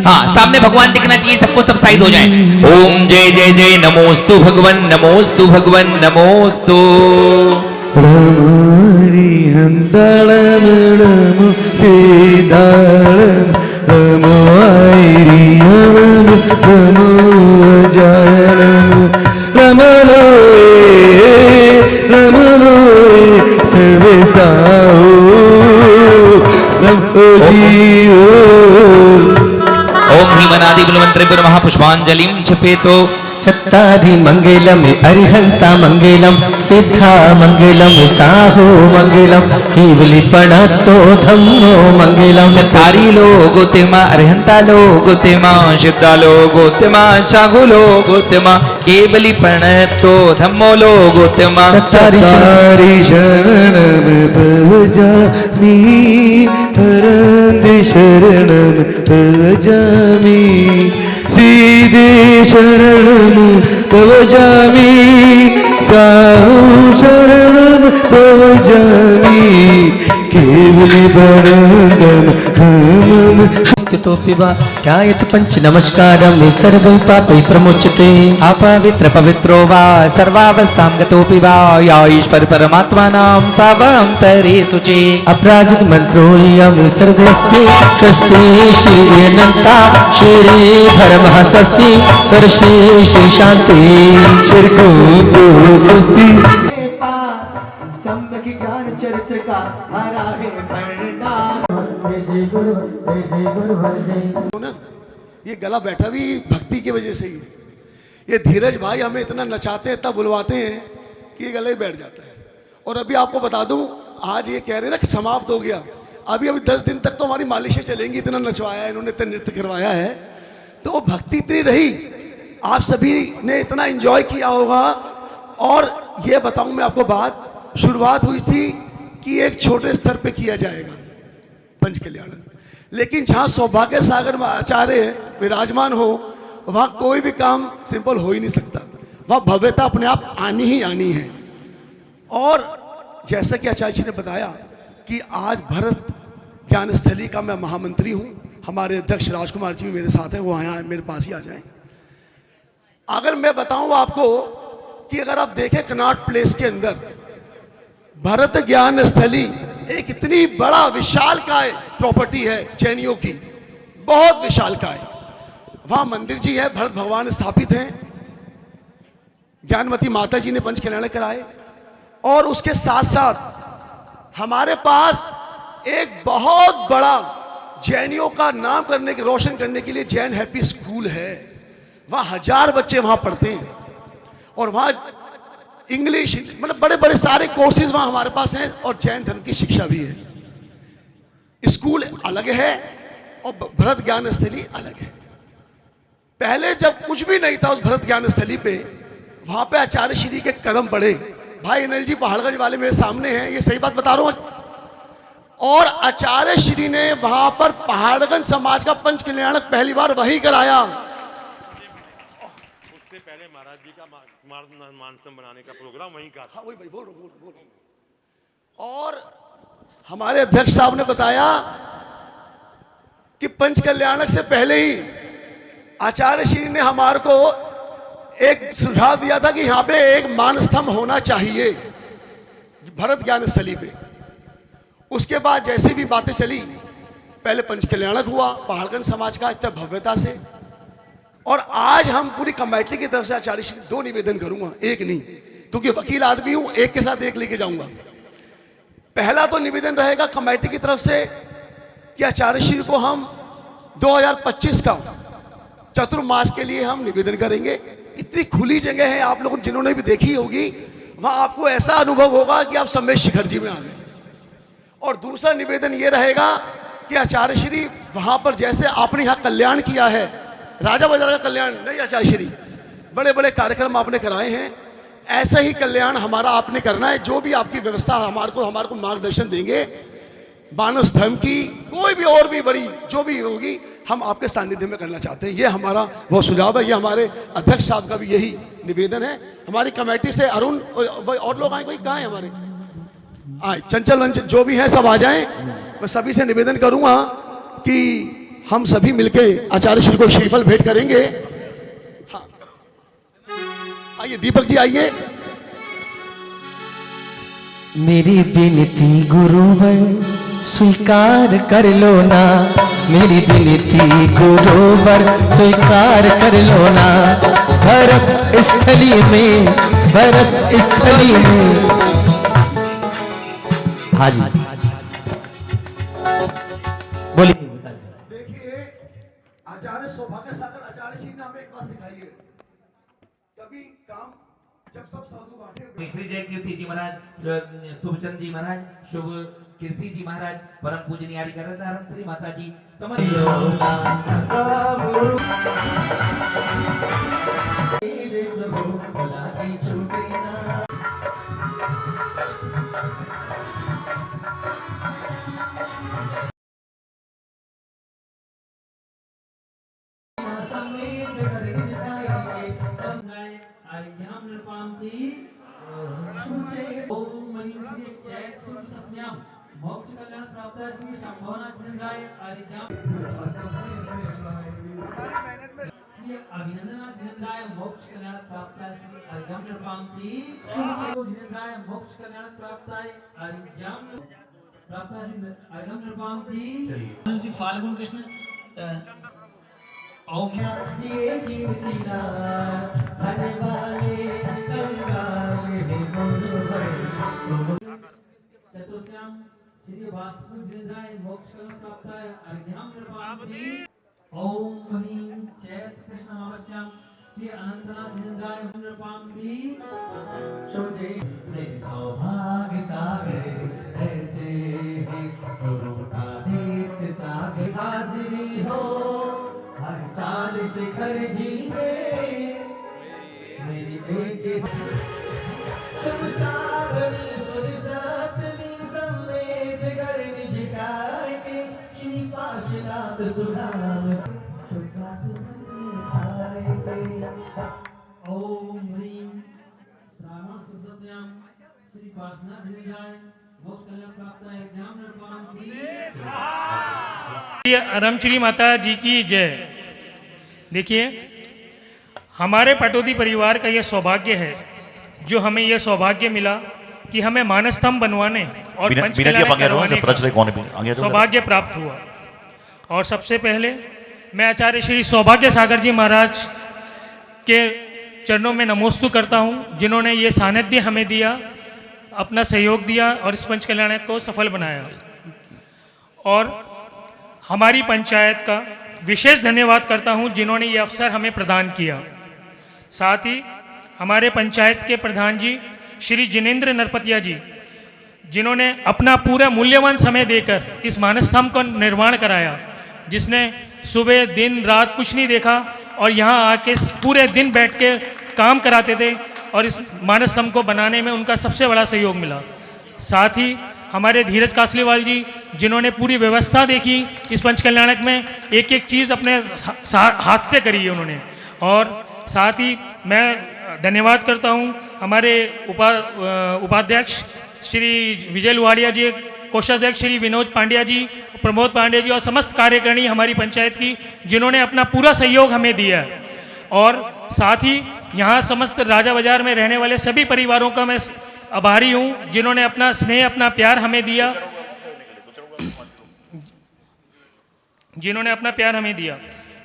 हाँ, सामने भगवान दिखना चाहिए, सबको सब साइड हो जाए। ओम जय जय जय नमोस्तु भगवन, नमोस्तु भगवन, नमोस्तु। रमारी हंदळम नमो सीताळम नमो आईरियम नमो अजायम रमलो सर्वे साओ नमो जीओ। ओम ह्रीमनादि बलवंतरे पर महापुष्पांजलिं छपेतो चत्तारि मंगलम अरिहंता मंगलम सिद्धा मंगलम साहो मंगलम केवली प्रणतो धम्मो मंगलम। चत्तारी लोगोत्तमा अरिहंता लोगोत्तमा सिद्धा लोगोत्तमा साहो लोगोत्तमा केवली प्रणतो धम्मो लोगोत्तमा। चत्तारि शरणम भवजामि हरंदि शरणम भवजामि सीधे शरणम भवजामि साहु शरणम भवजामि केवली वरदम हमम स्थितोऽपि वा ध्यायेत् पंच नमस्कारं सर्वै पापै प्रमुच्यते। अपवित्र पवित्रो वा सर्वावस्थां गतोऽपि वा या ईश्वर परमात्मानां सावान्तरे शुचि। अपराजित मन्त्रोऽयं सर्वस्ति स्वस्ति श्री अनन्ता श्री धर्मः स्वस्ति सर्वश्री श्री शांति श्री को स्वस्ति। सम्यक ज्ञान चरित्र का हरा है भंडार। जय गुरु जय जय गुरु जय। ना ये गला बैठा भी भक्ति की वजह से ही है। ये धीरज भाई हमें इतना नचाते हैं, इतना बुलवाते हैं कि ये गला ही बैठ जाता है। और अभी आपको बता दूं, आज ये कह रहे हैं ना कि समाप्त हो गया, अभी 10 दिन तक तो हमारी मालिशें चलेंगी। इतना नचवाया है इन्होंने, इतना नृत्य करवाया है, तो वो भक्ति इतनी रही, आप सभी ने इतना एंजॉय किया होगा। और ये बताऊं मैं आपको बात, शुरुआत हुई थी कि एक छोटे स्तर पे किया जाएगा पंच कल्याण, लेकिन जहां सौभाग्य सागर में आचार्य विराजमान हो, वहां कोई भी काम सिंपल हो ही नहीं सकता। वहां भव्यता अपने आप आनी ही आनी है। और जैसा कि आचार्य जी ने बताया कि आज भरत ज्ञान स्थली का मैं महामंत्री हूं, हमारे अध्यक्ष राजकुमार जी भी मेरे साथ हैं, वो आए मेरे पास ही आ जाएं। अगर मैं बताऊं आपको कि अगर आप देखें कनॉट प्लेस के अंदर भरत ज्ञान स्थली एक इतनी बड़ा विशालकाय प्रॉपर्टी है जैनियों की, बहुत विशालकाय। वहां मंदिर जी है, भरत भगवान स्थापित हैं, ज्ञानवती माता जी ने पंच कल्याण कराए। और उसके साथ साथ हमारे पास एक बहुत बड़ा जैनियों का नाम करने के, रोशन करने के लिए जैन हैप्पी स्कूल है। वहां 1000 बच्चे वहां पढ़ते हैं और वहां इंग्लिश, मतलब बड़े बड़े सारे कोर्सेज वहां हमारे पास हैं और जैन धर्म की शिक्षा भी है। स्कूल अलग है और भरत ज्ञान स्थली अलग है। पहले जब कुछ भी नहीं था उस भरत ज्ञान स्थली पे, वहां पे आचार्य श्री के कदम बढ़े। भाई अनिल जी पहाड़गंज वाले मेरे सामने हैं, ये सही बात बता रहा हूं। और आचार्य श्री ने वहां पर पहाड़गंज समाज का पंच कल्याणक पहली बार वही कराया। उससे पहले महाराज जी का मानसम बनाने का प्रोग्राम वहीं का था। हाँ वही भाई बोल रहा। और हमारे अध्यक्ष साहब ने बताया कि पंच कल्याणक से पहले ही आचार्य श्री ने हमारे को एक सुझाव दिया था कि यहाँ पे एक मानस्तंभ होना चाहिए भरत ज्ञान स्थली पे। उसके बाद जैसी भी बातें चली, पहले पंच कल्याणक हुआ पहाड़गंज समाज का इतना भव्यता से, और आज हम पूरी कमेटी की तरफ से आचार्य श्री 2 निवेदन करूंगा, एक नहीं, क्योंकि वकील आदमी हूं, एक के साथ एक लेके जाऊंगा। पहला तो निवेदन रहेगा कमेटी की तरफ से कि आचार्य श्री को हम 2025 का चतुर्मास के लिए हम निवेदन करेंगे। इतनी खुली जगह है, आप लोगों जिन्होंने भी देखी होगी, वहां आपको ऐसा अनुभव होगा कि आप संवेश शिखर जी में आ गए। और दूसरा निवेदन ये रहेगा कि आचार्य श्री वहां पर जैसे आपने यहाँ कल्याण किया है, राजा बाजार का कल्याण नहीं आचार्य श्री, बड़े बड़े कार्यक्रम आपने कराए हैं, ऐसा ही कल्याण हमारा आपने करना है। जो भी आपकी व्यवस्था हमारे को मार्गदर्शन देंगे, मानव स्तंभ की कोई भी और भी बड़ी जो भी होगी, हम आपके सानिध्य में करना चाहते हैं। ये हमारा वो सुझाव है, ये हमारे अध्यक्ष साहब का भी यही निवेदन है। हमारी कमेटी से अरुण और लोग आए, कोई कहाँ है हमारे, आए चंचल वंचल जो भी है सब आ जाएं। मैं सभी से निवेदन करूंगा कि हम सभी मिलके आचार्य श्री को श्रीफल भेंट करेंगे। हाँ आइए दीपक जी आइए। मेरी विनती गुरुवर स्वीकार कर लो ना, मेरी विनती गुरुवर स्वीकार कर लो ना। भरत स्थली में, भरत स्थली में। हाँ जी बोलिए। देखिए आचार्य सौभाग्य सागर आचार्य श्री ने हमें एक बात सिखाई है, कभी काम जब सब साधु बांटे। श्री जय कीर्ति जी महाराज, शुभचंद जी महाराज, शुभ कीर्ति जी महाराज, परम पूजनीय आर्य श्री माता जी मोक्ष कल्याण प्राप्त श्री शंभोनाथ जिनेन्द्राय आरिद्याम श्री अभिनंदनाथ जिनेन्द्राय मोक्ष कल्याण प्राप्त श्री आरिद्याम निर्पांति श्री जिनेन्द्राय मोक्ष कल्याण प्राप्त आरिद्याम प्राप्त श्री आरिद्याम निर्पांति श्री फाल्गुन कृष्ण ओम ये कीर्तिना आने वाले कंगाले गुरुवर चतुर्थ्याम श्री वासुदेव जिनेन्द्राय मोक्ष कल्याण प्राप्ताय अर्घ्याम निर्पांति ओम ह्रीं चैत कृष्ण नामस्याम श्री अनंतनाथ जिनेन्द्राय निर्पांति सोचे मेरे सौभाग्य सागर ऐसे हैं गुरु का नित्य सागर हाजिरी हो हर साल शिखर जी में मेरी बेटी शुभ सावनी सुध सप्तमी संवेद कर निज काय के श्री पाशनाथ सुनाम ओम ह्रीं श्रावण सुसत्याम श्री पाशनाथ जिनेन्द्राय मोक्ष कल्याण प्राप्ताय ज्ञान निर्पांति। रामश्री माता जी की जय। देखिए हमारे पटौदी परिवार का यह सौभाग्य है जो हमें यह सौभाग्य मिला कि हमें मानस्तंभ बनवाने और पंच कल्याण करवाने का सौभाग्य प्राप्त हुआ। और सबसे पहले मैं आचार्य श्री सौभाग्य सागर जी महाराज के चरणों में नमोस्तु करता हूँ, जिन्होंने ये सानिध्य हमें दिया, अपना सहयोग दिया और इस पंच कल्याण को सफल बनाया। और हमारी पंचायत का विशेष धन्यवाद करता हूँ जिन्होंने ये अवसर हमें प्रदान किया। साथ ही हमारे पंचायत के प्रधान जी श्री जिनेन्द्र नरपतिया जी, जिन्होंने अपना पूरा मूल्यवान समय देकर इस मानस्तंभ का निर्माण कराया, जिसने सुबह दिन रात कुछ नहीं देखा और यहाँ आके पूरे दिन बैठ के काम कराते थे और इस मानस्तंभ को बनाने में उनका सबसे बड़ा सहयोग मिला। साथ ही हमारे धीरज कासलीवाल जी, जिन्होंने पूरी व्यवस्था देखी इस पंचकल्याणक में, एक एक चीज़ अपने हाथ से करी है उन्होंने। और साथ ही मैं धन्यवाद करता हूँ हमारे उपाध्यक्ष श्री विजय लुहाड़िया जी, कोषाध्यक्ष श्री विनोद पांड्या जी, प्रमोद पांड्या जी और समस्त कार्यकारिणी हमारी पंचायत की, जिन्होंने अपना पूरा सहयोग हमें दिया है। और साथ ही यहाँ समस्त राजा बाजार में रहने वाले सभी परिवारों का मैं आभारी हूँ, जिन्होंने अपना स्नेह, अपना प्यार हमें दिया, जिन्होंने अपना प्यार हमें दिया।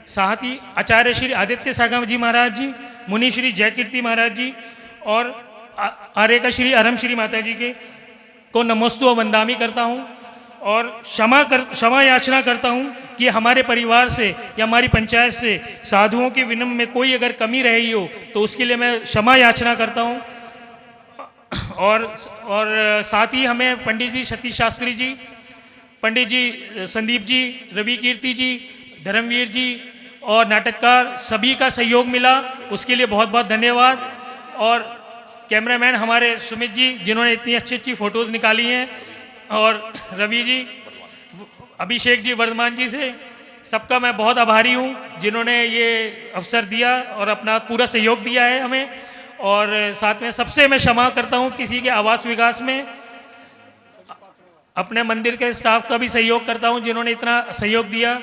साथ ही आचार्य श्री आदित्य सागम जी महाराज जी, मुनि श्री जयकीर्ति महाराज जी और आर्यका श्री अरम श्री माता जी के को नमोस्तु वंदामी करता हूँ और क्षमा याचना करता हूँ कि हमारे परिवार से या हमारी पंचायत से साधुओं के विनम्र में कोई अगर कमी रही हो तो उसके लिए मैं क्षमा याचना करता हूँ। और साथ ही हमें पंडित जी सतीश शास्त्री जी, पंडित जी संदीप जी, रवि कीर्ति जी, धर्मवीर जी और नाटककार सभी का सहयोग मिला, उसके लिए बहुत बहुत धन्यवाद। और कैमरामैन हमारे सुमित जी, जिन्होंने इतनी अच्छी अच्छी फ़ोटोज़ निकाली हैं, और रवि जी, अभिषेक जी, वर्धमान जी से सबका मैं बहुत आभारी हूँ, जिन्होंने ये अवसर दिया और अपना पूरा सहयोग दिया है हमें। और साथ में सबसे मैं क्षमा करता हूँ किसी के आवास विकास में अपने मंदिर के स्टाफ का भी सहयोग करता हूँ, जिन्होंने इतना सहयोग दिया।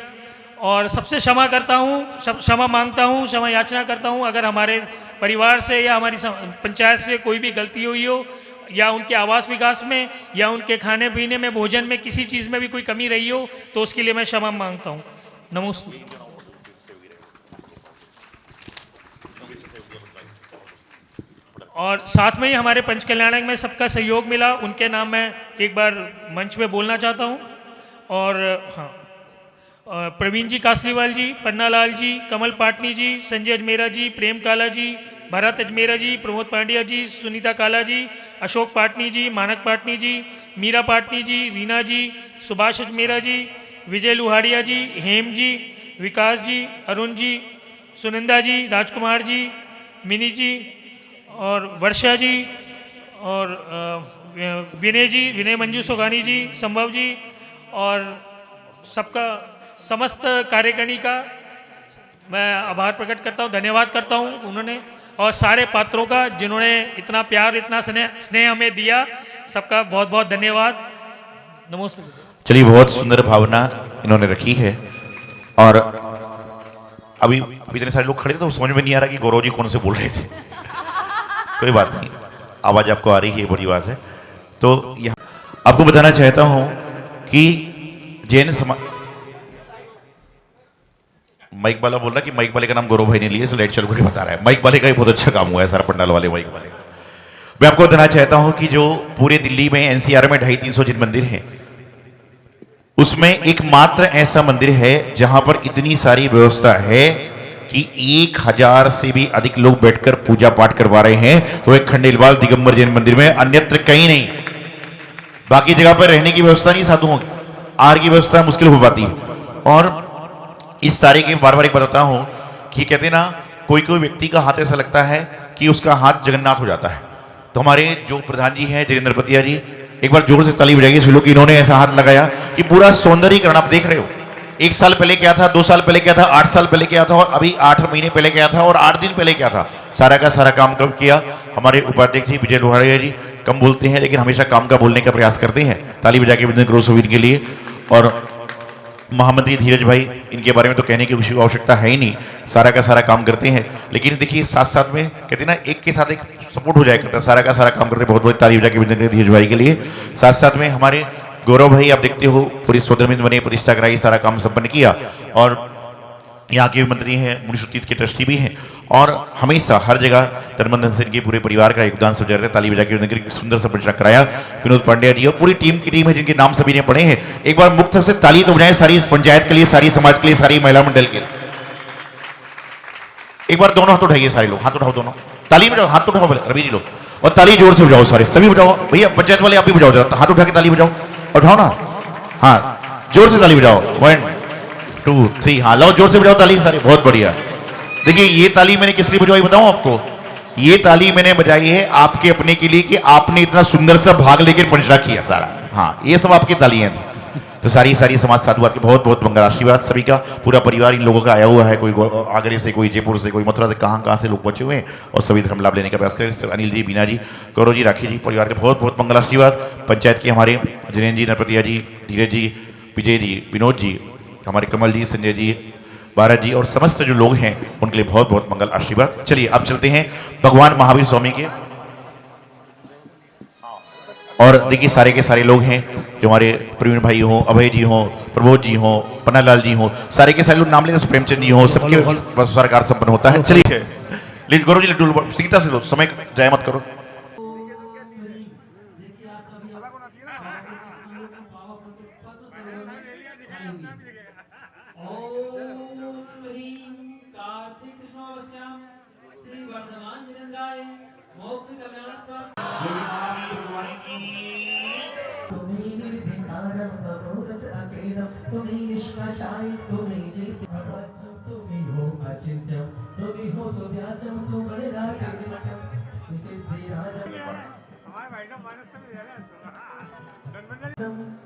और सबसे क्षमा करता हूँ, क्षमा मांगता हूँ, क्षमा याचना करता हूँ अगर हमारे परिवार से या हमारी पंचायत से कोई भी गलती हुई हो, या उनके आवास विकास में या उनके खाने पीने में, भोजन में, किसी चीज़ में भी कोई कमी रही हो तो उसके लिए मैं क्षमा मांगता हूँ। नमस्ते। और साथ में ही हमारे पंचकल्याणक में सबका सहयोग मिला, उनके नाम मैं एक बार मंच पे बोलना चाहता हूँ। और हाँ, प्रवीण जी कासलीवाल जी, पन्नालाल जी, कमल पाटनी जी, संजय अजमेरा जी, प्रेम काला जी, भरत अजमेरा जी, प्रमोद पांड्या जी, सुनीता काला जी, अशोक पाटनी जी, मानक पाटनी जी, मीरा पाटनी जी, रीना जी, सुभाष अजमेरा जी, विजय लुहाड़िया जी, हेम जी, विकास जी, अरुण जी, सुनंदा जी, राजकुमार जी, मिनी जी और वर्षा जी और विनय जी, विनय मंजू सोगानी जी, संभव जी और सबका, समस्त कार्यकारिणी का मैं आभार प्रकट करता हूँ, धन्यवाद करता हूँ उन्होंने, और सारे पात्रों का जिन्होंने इतना प्यार, इतना स्नेह हमें दिया, सबका बहुत बहुत धन्यवाद। नमस्ते। चलिए, बहुत सुंदर भावना इन्होंने रखी है। और अभी इतने सारे लोग खड़े थे तो समझ में नहीं आ रहा कि गौरव जी कौन से बोल रहे थे। कोई बात नहीं, आवाज आपको आ रही है, बड़ी बात है। तो यहाँ आपको बताना चाहता हूं कि जैन समाज, माइक वाला बोल रहा है कि माइक वाले का नाम गौरव भाई ने लिया, लाइट चालू करके बता रहा है। माइक वाले का ही बहुत अच्छा काम हुआ है, सारा पंडाल वाले माइक वाले का। मैं आपको बताना चाहता हूं कि जो पूरे दिल्ली में एनसीआर में 250-300 जिन मंदिर हैं, उसमें एकमात्र ऐसा मंदिर है जहां पर इतनी सारी व्यवस्था है कि 1000 से भी अधिक लोग बैठकर पूजा पाठ करवा रहे हैं, तो एक खंडेलवाल दिगंबर जैन मंदिर में, अन्यत्र कहीं नहीं। बाकी जगह पर रहने की व्यवस्था नहीं, साधुओं की आहार की व्यवस्था मुश्किल हो पाती है। और इस सारे के बार बार एक बताता हूं कि कहते ना, कोई कोई व्यक्ति का हाथ ऐसा लगता है कि उसका हाथ जगन्नाथ हो जाता है। तो हमारे जो प्रधान जी हैं जयेंद्र पतिया जी, एक बार जोर से ताली बजाइए सभी लोग, इन्होंने ऐसा हाथ लगाया कि पूरा सौंदर्यीकरण आप देख रहे हो। 1 साल पहले क्या था, 2 साल पहले क्या था, 8 साल पहले क्या था, और अभी 8 महीने पहले क्या था, और 8 दिन पहले क्या था, सारा का सारा काम कब किया। हमारे उपाध्यक्ष जी विजय लुहाड़िया जी कम बोलते हैं लेकिन हमेशा काम का बोलने का प्रयास करते हैं, ताली बजा के विजय करो सभी के लिए। और महामंत्री धीरज भाई, इनके बारे में तो कहने की कुछ आवश्यकता है ही नहीं, सारा का सारा काम करते हैं। लेकिन देखिए, साथ साथ में कहते हैं ना, एक के साथ एक सपोर्ट हो जाया करता है, सारा का सारा काम करते। बहुत बहुत ताली बजा के विजय धीरज भाई के लिए। साथ साथ में हमारे गौरव भाई, आप देखते हो पूरी स्वधर्मिंद बने, प्रतिष्ठा कराई, सारा काम संपन्न किया। और यहाँ के मंत्री हैं, मुनिशुतीत के ट्रस्टी भी हैं, और हमेशा हर जगह तनमन से इनके पूरे परिवार का योगदान सब जाता है। ताली बजा के सुंदर सा परिचय कराया विनोद पांड्या जी और पूरी टीम की टीम है, जिनके नाम सभी ने पढ़े हैं। एक बार मुक्त से ताली तो बजाएं, सारी पंचायत के लिए, सारी समाज के लिए, सारी महिला मंडल के लिए। एक बार दोनों हाथ उठाइए, सारे लोग हाथ उठाओ, दोनों ताली बजाओ, हाथ उठाओ रवि जी लोग, और ताली जोर से बजाओ, सारे सभी बजाओ। भैया पंचायत वाले आप भी बजाओ, जरा हाथ उठा के ताली बजाओ, उठाओ ना, हाँ जोर से ताली बजाओ। 1 2 3, हाँ लाओ जोर से बजाओ ताली सारे, बहुत बढ़िया। देखिए, ये ताली मैंने किस लिए बजवाई बताऊं आपको, ये ताली मैंने बजाई है आपके अपने के लिए कि आपने इतना सुंदर सा भाग लेकर पंचरा किया सारा। हाँ, ये सब आपकी तालियां थी। तो सारी समाज साधुवाद के बहुत बहुत मंगल आशीर्वाद सभी का। पूरा परिवार इन लोगों का आया हुआ है, कोई आगरे से, कोई जयपुर से, कोई मथुरा से, कहाँ से लोग पहुंचे हुए हैं और सभी धर्म लाभ लेने का प्रयास करें। अनिल जी, बीना जी, गौरव जी, राखी जी, परिवार के बहुत बहुत मंगल आशीर्वाद। पंचायत के हमारे जिनेन्द्र जी, नरपतिया जी, धीरज जी, विजय जी, विनोद जी, हमारे कमल जी, संजय जी, भारत जी और समस्त जो लोग हैं उनके लिए बहुत बहुत मंगल आशीर्वाद। चलिए अब चलते हैं भगवान महावीर स्वामी के। और देखिए सारे के सारे लोग हैं जो हमारे प्रवीण भाई हों, अभय जी हों, प्रबोध जी हों, पन्नालाल जी हों, सारे के सारे लोग नाम लेते, प्रेमचंद जी हों, सबके सरकार संपन्न होता है। चलिए गौरव जी लड्डू सीता से लो, समय जाया मत करो।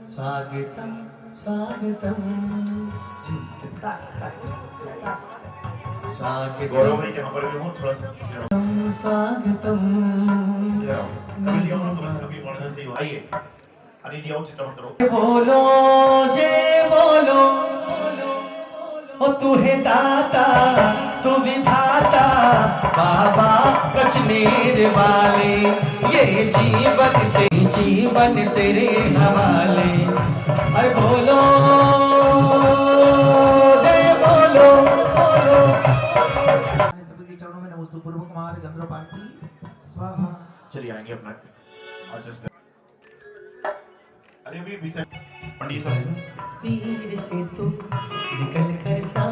स्वागतम स्वागतम गौरव भाई यहाँ पर भी हूँ, थोड़ा सा स्वागतम। आइए अनिल जी आओ, चिंता मत करो। बोलो जय बोलो ओ तू है दाता तू विधाता बाबा कचनेर वाले, ये जीवन तेरे हवाले। अरे बोलो जय बोलो बोलो। सभी के चरणों में नमस्तुपूर्वक हमारे गंधर्व स्वाहा। चलिए आएंगे अपना अरे अभी पंडित साहब पीर से तू निकल कर सा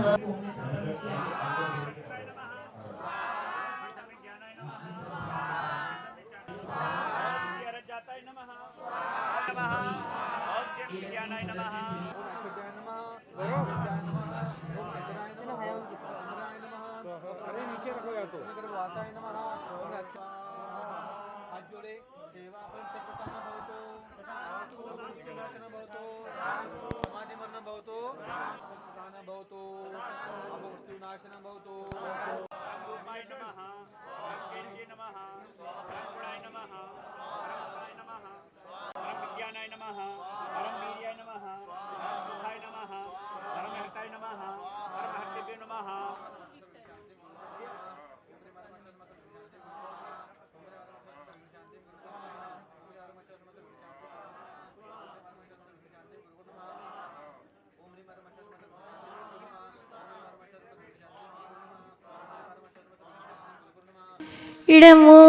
इडमो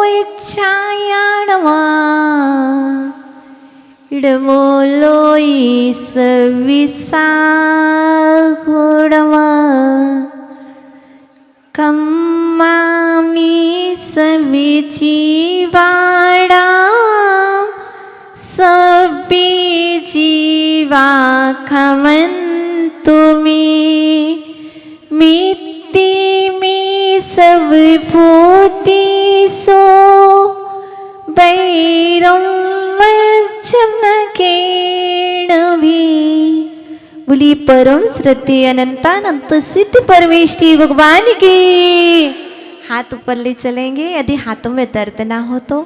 इच्छायाणवा इडमो लोई सविसाघोडवा कम्मामी सविजीवाड़ा सबी जीवा खमन तुम्हें मिट्टी में सब भूति सो बैरम चमके नभी। बोली परम श्रद्धे अनंतानंत सिद्ध परमेष्ठी भगवान की। हाथ ऊपर ले चलेंगे यदि हाथों में दर्द ना हो तो।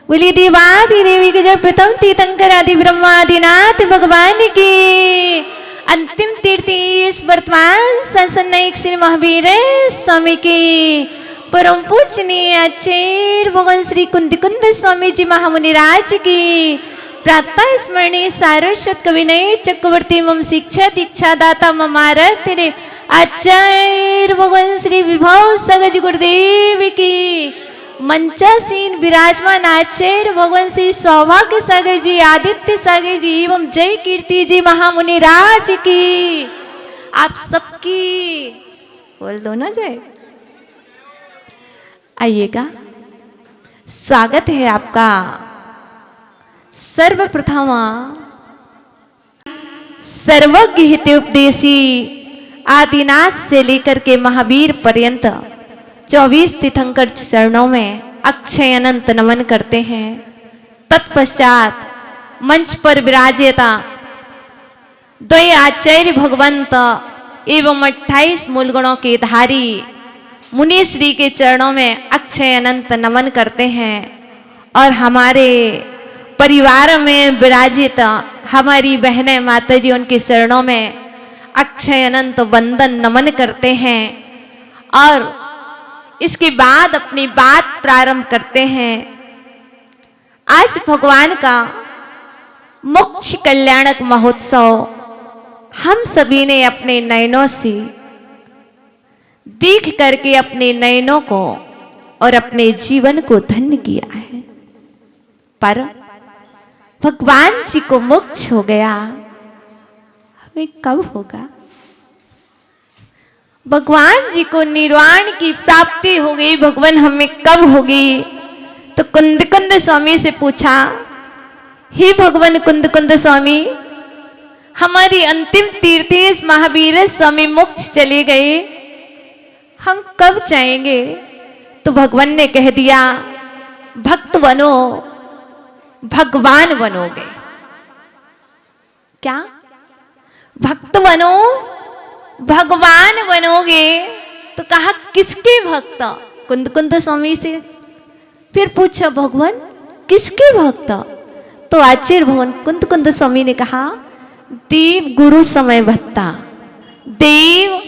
बोली देवादि देवी के जब प्रथम तीर्थंकर आदि ब्रह्मादिनाथ भगवान की। अंतिम तीर्थेश वर्तमान संसन्नायक श्री महावीर स्वामी की। परम पूजनीय आचार्य भगवान श्री कुंद स्वामी जी महामुनि राज की। प्रातः स्मरणीय सारस्वत कविनय चक्रवर्ती मम शिक्षा दीक्षा दाता ममारत तेरे आचार्य भगवान श्री विभव सगज गुरुदेव की। मंचासीन विराजमान आचार्य भगवान श्री सौभाग्य सागर जी, आदित्य सागर जी एवं जय कीर्ति जी महामुनि राज की। आप सबकी बोल दो ना जय। आइएगा, स्वागत है आपका। सर्वप्रथम सर्वज्ञ हितोपदेशी आदिनाथ से लेकर के महावीर पर्यंत 24 तीर्थंकर चरणों में अक्षय अनंत नमन करते हैं। तत्पश्चात मंच पर विराजेता द्वय आचार्य भगवंत एवं 28 मूलगुणों के धारी मुनि श्री के चरणों में अक्षय अनंत नमन करते हैं और हमारे परिवार में विराजित हमारी बहनें माता जी उनके चरणों में अक्षय अनंत वंदन नमन करते हैं और इसके बाद अपनी बात प्रारंभ करते हैं। आज भगवान का मोक्ष कल्याणक महोत्सव हम सभी ने अपने नयनों से देख करके अपने नयनों को और अपने जीवन को धन्य किया है, पर भगवान जी को मोक्ष हो गया, हमें कब होगा? भगवान जी को निर्वाण की प्राप्ति हो गई, भगवान हमें कब होगी? तो कुंद कुंद स्वामी से पूछा, हे भगवान कुंद कुंद स्वामी, हमारी अंतिम तीर्थेश महावीर स्वामी मोक्ष चले गए, हम कब जाएंगे? तो भगवान ने कह दिया, भक्त बनो, भगवान बनोगे। क्या? भक्त बनो, भगवान बनोगे। तो कहा किसके भक्त? कुंद कुंद स्वामी से फिर पूछा, भगवान किसके भक्त? तो आचार्य भगवान कुंद कुंद स्वामी ने कहा, देव गुरु समय भक्ता, देव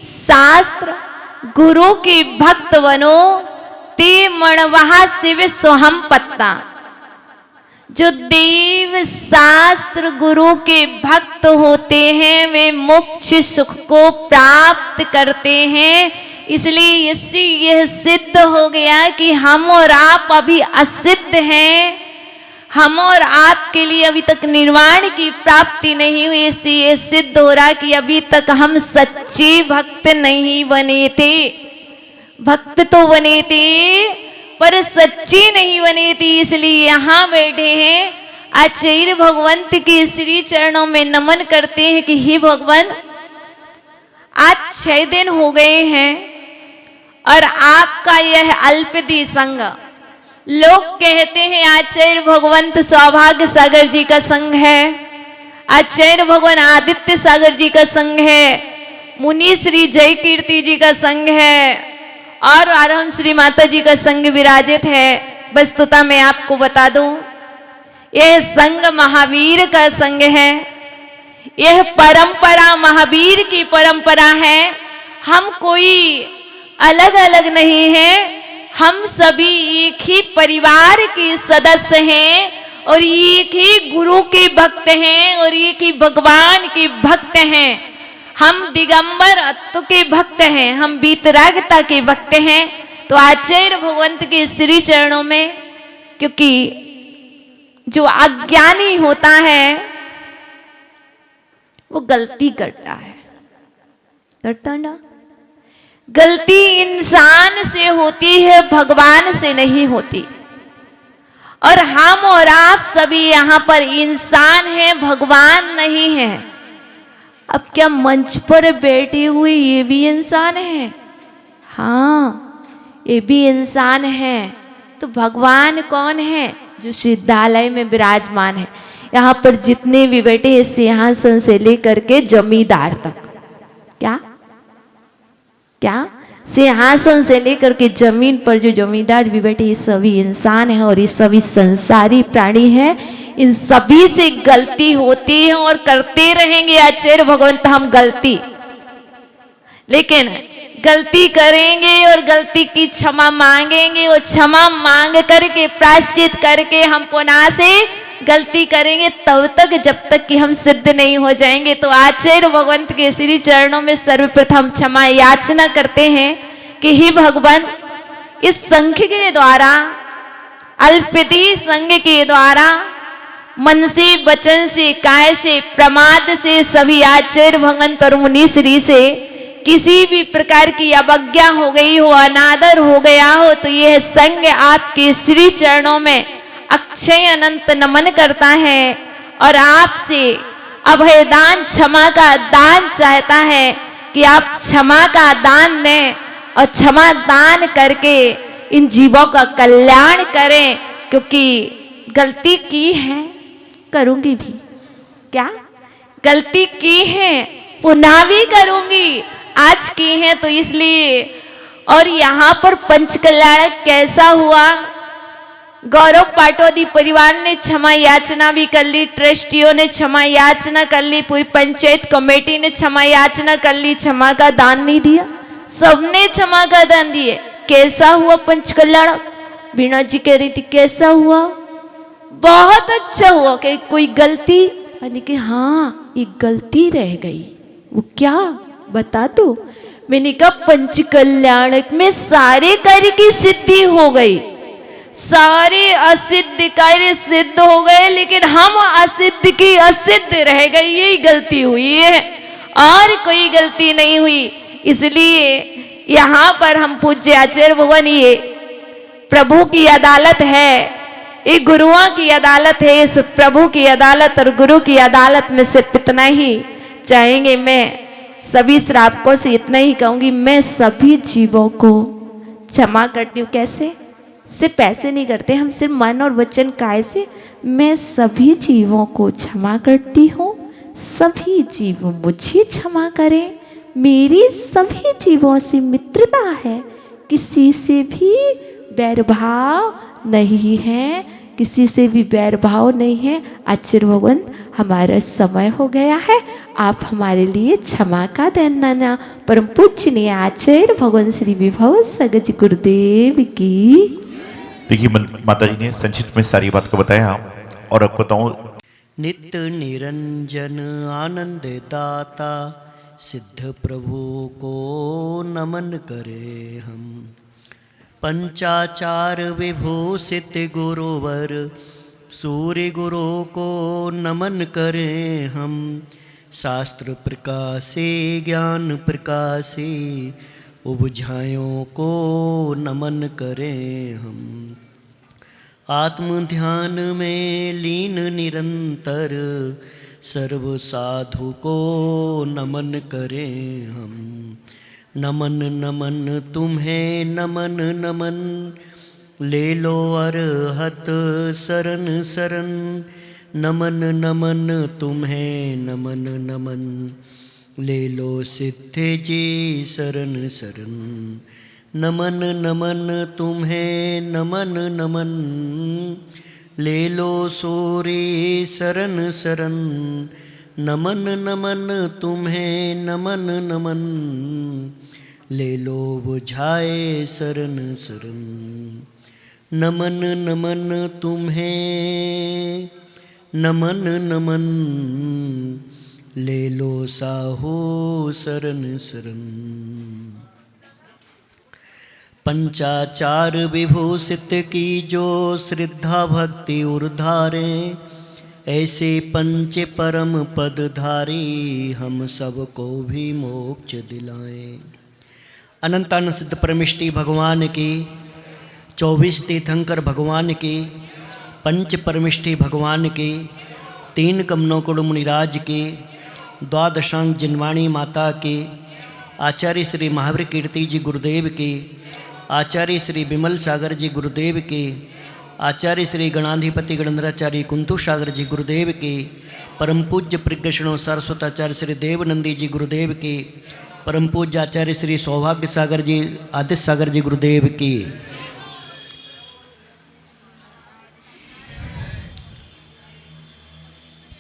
शास्त्र गुरु के भक्त बनो, ते मणवहा शिव सोहम पत्ता। जो देव शास्त्र गुरु के भक्त होते हैं वे मोक्ष सुख को प्राप्त करते हैं। इसलिए इससे यह सिद्ध हो गया कि हम और आप अभी असिद्ध हैं, हम और आपके लिए अभी तक निर्वाण की प्राप्ति नहीं हुई। इससे यह सिद्ध हो रहा कि अभी तक हम सच्चे भक्त नहीं बने थे। भक्त तो बने थे पर सच्चे नहीं बने थे, इसलिए यहाँ बैठे हैं। आचार्य भगवंत के श्री चरणों में नमन करते हैं कि हे भगवान, आज 6 दिन हो गए हैं और आपका यह अल्पदी संग, लोग कहते हैं आचार्य भगवंत सौभाग्य सागर जी का संग है, आचार्य भगवान आदित्य सागर जी का संग है, मुनि श्री जय कीर्ति जी का संग है और आराम श्री माता जी का संग विराजित है। वस्तुतः मैं आपको बता दूं, यह संग महावीर का संग है, यह परंपरा महावीर की परंपरा है। हम कोई अलग अलग नहीं हैं, हम सभी एक ही परिवार के सदस्य हैं और एक ही गुरु के भक्त हैं और एक ही भगवान के भक्त हैं। हम दिगंबर अत्व के भक्त हैं, हम वीतरागता के भक्त हैं। तो आचार्य भगवंत के श्री चरणों में, क्योंकि जो अज्ञानी होता है वो गलती करता है, करता ना? गलती इंसान से होती है, भगवान से नहीं होती। और हम और आप सभी यहाँ पर इंसान हैं, भगवान नहीं हैं। अब क्या मंच पर बैठे हुए ये भी इंसान हैं? हाँ, ये भी इंसान हैं। तो भगवान कौन है? जो सिद्धालय में विराजमान है। यहाँ पर जितने भी बैठे हैं, सिंहासन से लेकर के जमींदार तक, क्या सिंहासन से लेकर के जमीन पर जो जमींदार भी बैठे, ये सभी इंसान है और ये सभी संसारी प्राणी है। इन सभी से गलती होती है और करते रहेंगे आचार्य भगवंत हम गलती, लेकिन गलती करेंगे और गलती की क्षमा मांगेंगे और क्षमा मांग करके प्रायश्चित करके हम पुनः से गलती करेंगे, तब तक जब तक कि हम सिद्ध नहीं हो जाएंगे। तो आचार्य भगवंत के श्री चरणों में सर्वप्रथम क्षमा याचना करते हैं कि हे भगवान, इस संघ के द्वारा, अल्पदी संघ के द्वारा मन से, वचन से, काय से, प्रमाद से, सभी आचार्य भगवंत और मुनि श्री से किसी भी प्रकार की अवज्ञा हो गई हो, अनादर हो गया हो, तो यह संघ आपके श्री चरणों में अक्षय अनंत नमन करता है और आपसे अभयदान, क्षमा का दान चाहता है कि आप क्षमा का दान दें और क्षमा दान करके इन जीवों का कल्याण करें। क्योंकि गलती की है, करूंगी भी। क्या गलती की है पुनः भी करूंगी, आज की है तो इसलिए। और यहाँ पर पंचकल्याण कैसा हुआ, गौरव पाटोदी परिवार ने क्षमा याचना भी कर ली, ट्रस्टियों ने क्षमा याचना कर ली, पूरी पंचायत कमेटी ने क्षमा याचना कर ली, क्षमा का दान नहीं दिया, सबने क्षमा का दान दिए। कैसा हुआ पंचकल्याण? बीणा जी कह रही थी कैसा हुआ? बहुत अच्छा हुआ। कि कोई गलती, यानी कि हाँ एक गलती रह गई, वो क्या बता दो। मैंने कहा पंचकल्याण में सारे कार्य की सिद्धि हो गई, सारे असिद्ध कार्य सिद्ध हो गए, लेकिन हम असिद्ध की असिद्ध रह गई, यही गलती हुई है और कोई गलती नहीं हुई। इसलिए यहाँ पर हम पूज्य आचार्य भगवान, ये प्रभु की अदालत है, ये गुरुओं की अदालत है, इस प्रभु की अदालत और गुरु की अदालत में सिर्फ इतना ही चाहेंगे। मैं सभी श्रावकों से इतना ही कहूंगी, मैं सभी जीवों को क्षमा करती हूँ। कैसे? सिर्फ पैसे नहीं करते हम, सिर्फ मन और वचन काय से। मैं सभी जीवों को क्षमा करती हूँ, सभी जीव मुझे क्षमा करें। मेरी सभी जीवों से मित्रता है, किसी से भी बैरभाव नहीं है, किसी से भी बैरभाव नहीं है। आचार्य भगवान हमारा समय हो गया है, आप हमारे लिए क्षमा का देना। परम पूज्यनीय आचार्य भगवान श्री विभव सगज जी गुरुदेव की। देखिए माता जी ने संक्षिप्त में सारी बात को बताया और आपको बताऊं, नित्य निरंजन आनंद दाता सिद्ध प्रभु को नमन करे हम। पंचाचार विभूषित गुरुवर सूर्य गुरु को नमन करें हम। शास्त्र प्रकाशे ज्ञान प्रकाशे उपझायों को नमन करें हम। आत्म ध्यान में लीन निरंतर सर्व साधु को नमन करें हम। नमन नमन तुम्हें नमन नमन, ले लो अरहत शरण शरण। नमन नमन तुम्हें नमन नमन, ले लो सिद्ध जी शरण शरण। नमन नमन तुम्हें नमन नमन, ले लो सूर्य शरण शरण। नमन नमन तुम्हें नमन नमन, ले लो बुझाए शरण शरण। नमन नमन तुम्हें नमन नमन, ले लो साहो शरण शरण। पंचाचार विभूषित की जो श्रद्धा भक्ति उर्धारे, ऐसे पंच परम पदधारी हम सबको भी मोक्ष दिलाए। अनंतानंद सिद्ध परमेष्टि भगवान की, 24 तीर्थंकर भगवान की, पंच परमेष्टि भगवान की, 3 कमनोकुड़ मुनिराज की, द्वादशांग जिनवाणी माता की, आचार्य श्री महावीर कीर्ति जी गुरुदेव की, आचार्य श्री विमल सागर जी गुरुदेव की, आचार्य श्री गणाधिपति गणेंद्राचार्य कुंतु सागर जी गुरुदेव की, परम पूज्य प्रज्ञ सरस्वत आचार्य श्री देवनंदी जी गुरुदेव की, परम पूज्य आचार्य श्री सौभाग्य सागर जी आदित्य सागर जी गुरुदेव की।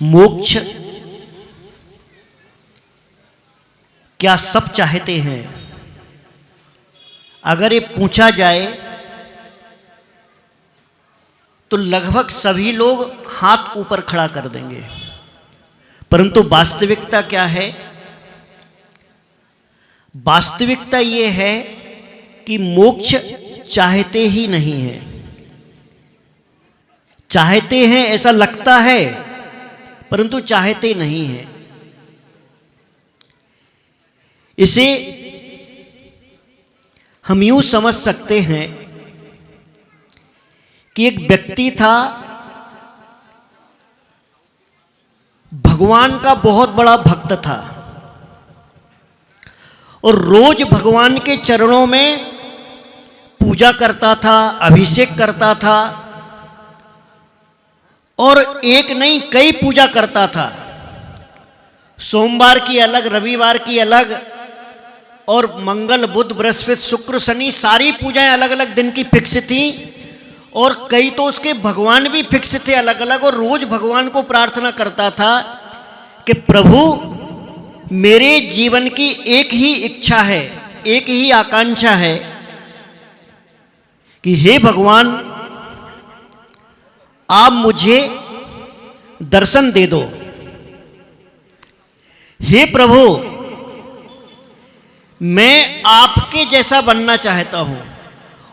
मोक्ष क्या सब चाहते हैं? अगर ये पूछा जाए तो लगभग सभी लोग हाथ ऊपर खड़ा कर देंगे, परंतु वास्तविकता क्या है? वास्तविकता ये है कि मोक्ष चाहते ही नहीं है। चाहते हैं ऐसा लगता है, परंतु चाहते नहीं है। इसे हम यूं समझ सकते हैं कि एक व्यक्ति था, भगवान का बहुत बड़ा भक्त था और रोज भगवान के चरणों में पूजा करता था, अभिषेक करता था और एक नहीं कई पूजा करता था। सोमवार की अलग, रविवार की अलग, और मंगल बुध बृहस्पति शुक्र शनि सारी पूजाएं अलग अलग दिन की फिक्स थी। और कई तो उसके भगवान भी फिक्स थे अलग अलग। और रोज भगवान को प्रार्थना करता था कि प्रभु मेरे जीवन की एक ही इच्छा है, एक ही आकांक्षा है कि हे भगवान आप मुझे दर्शन दे दो। हे प्रभु मैं आपके जैसा बनना चाहता हूं।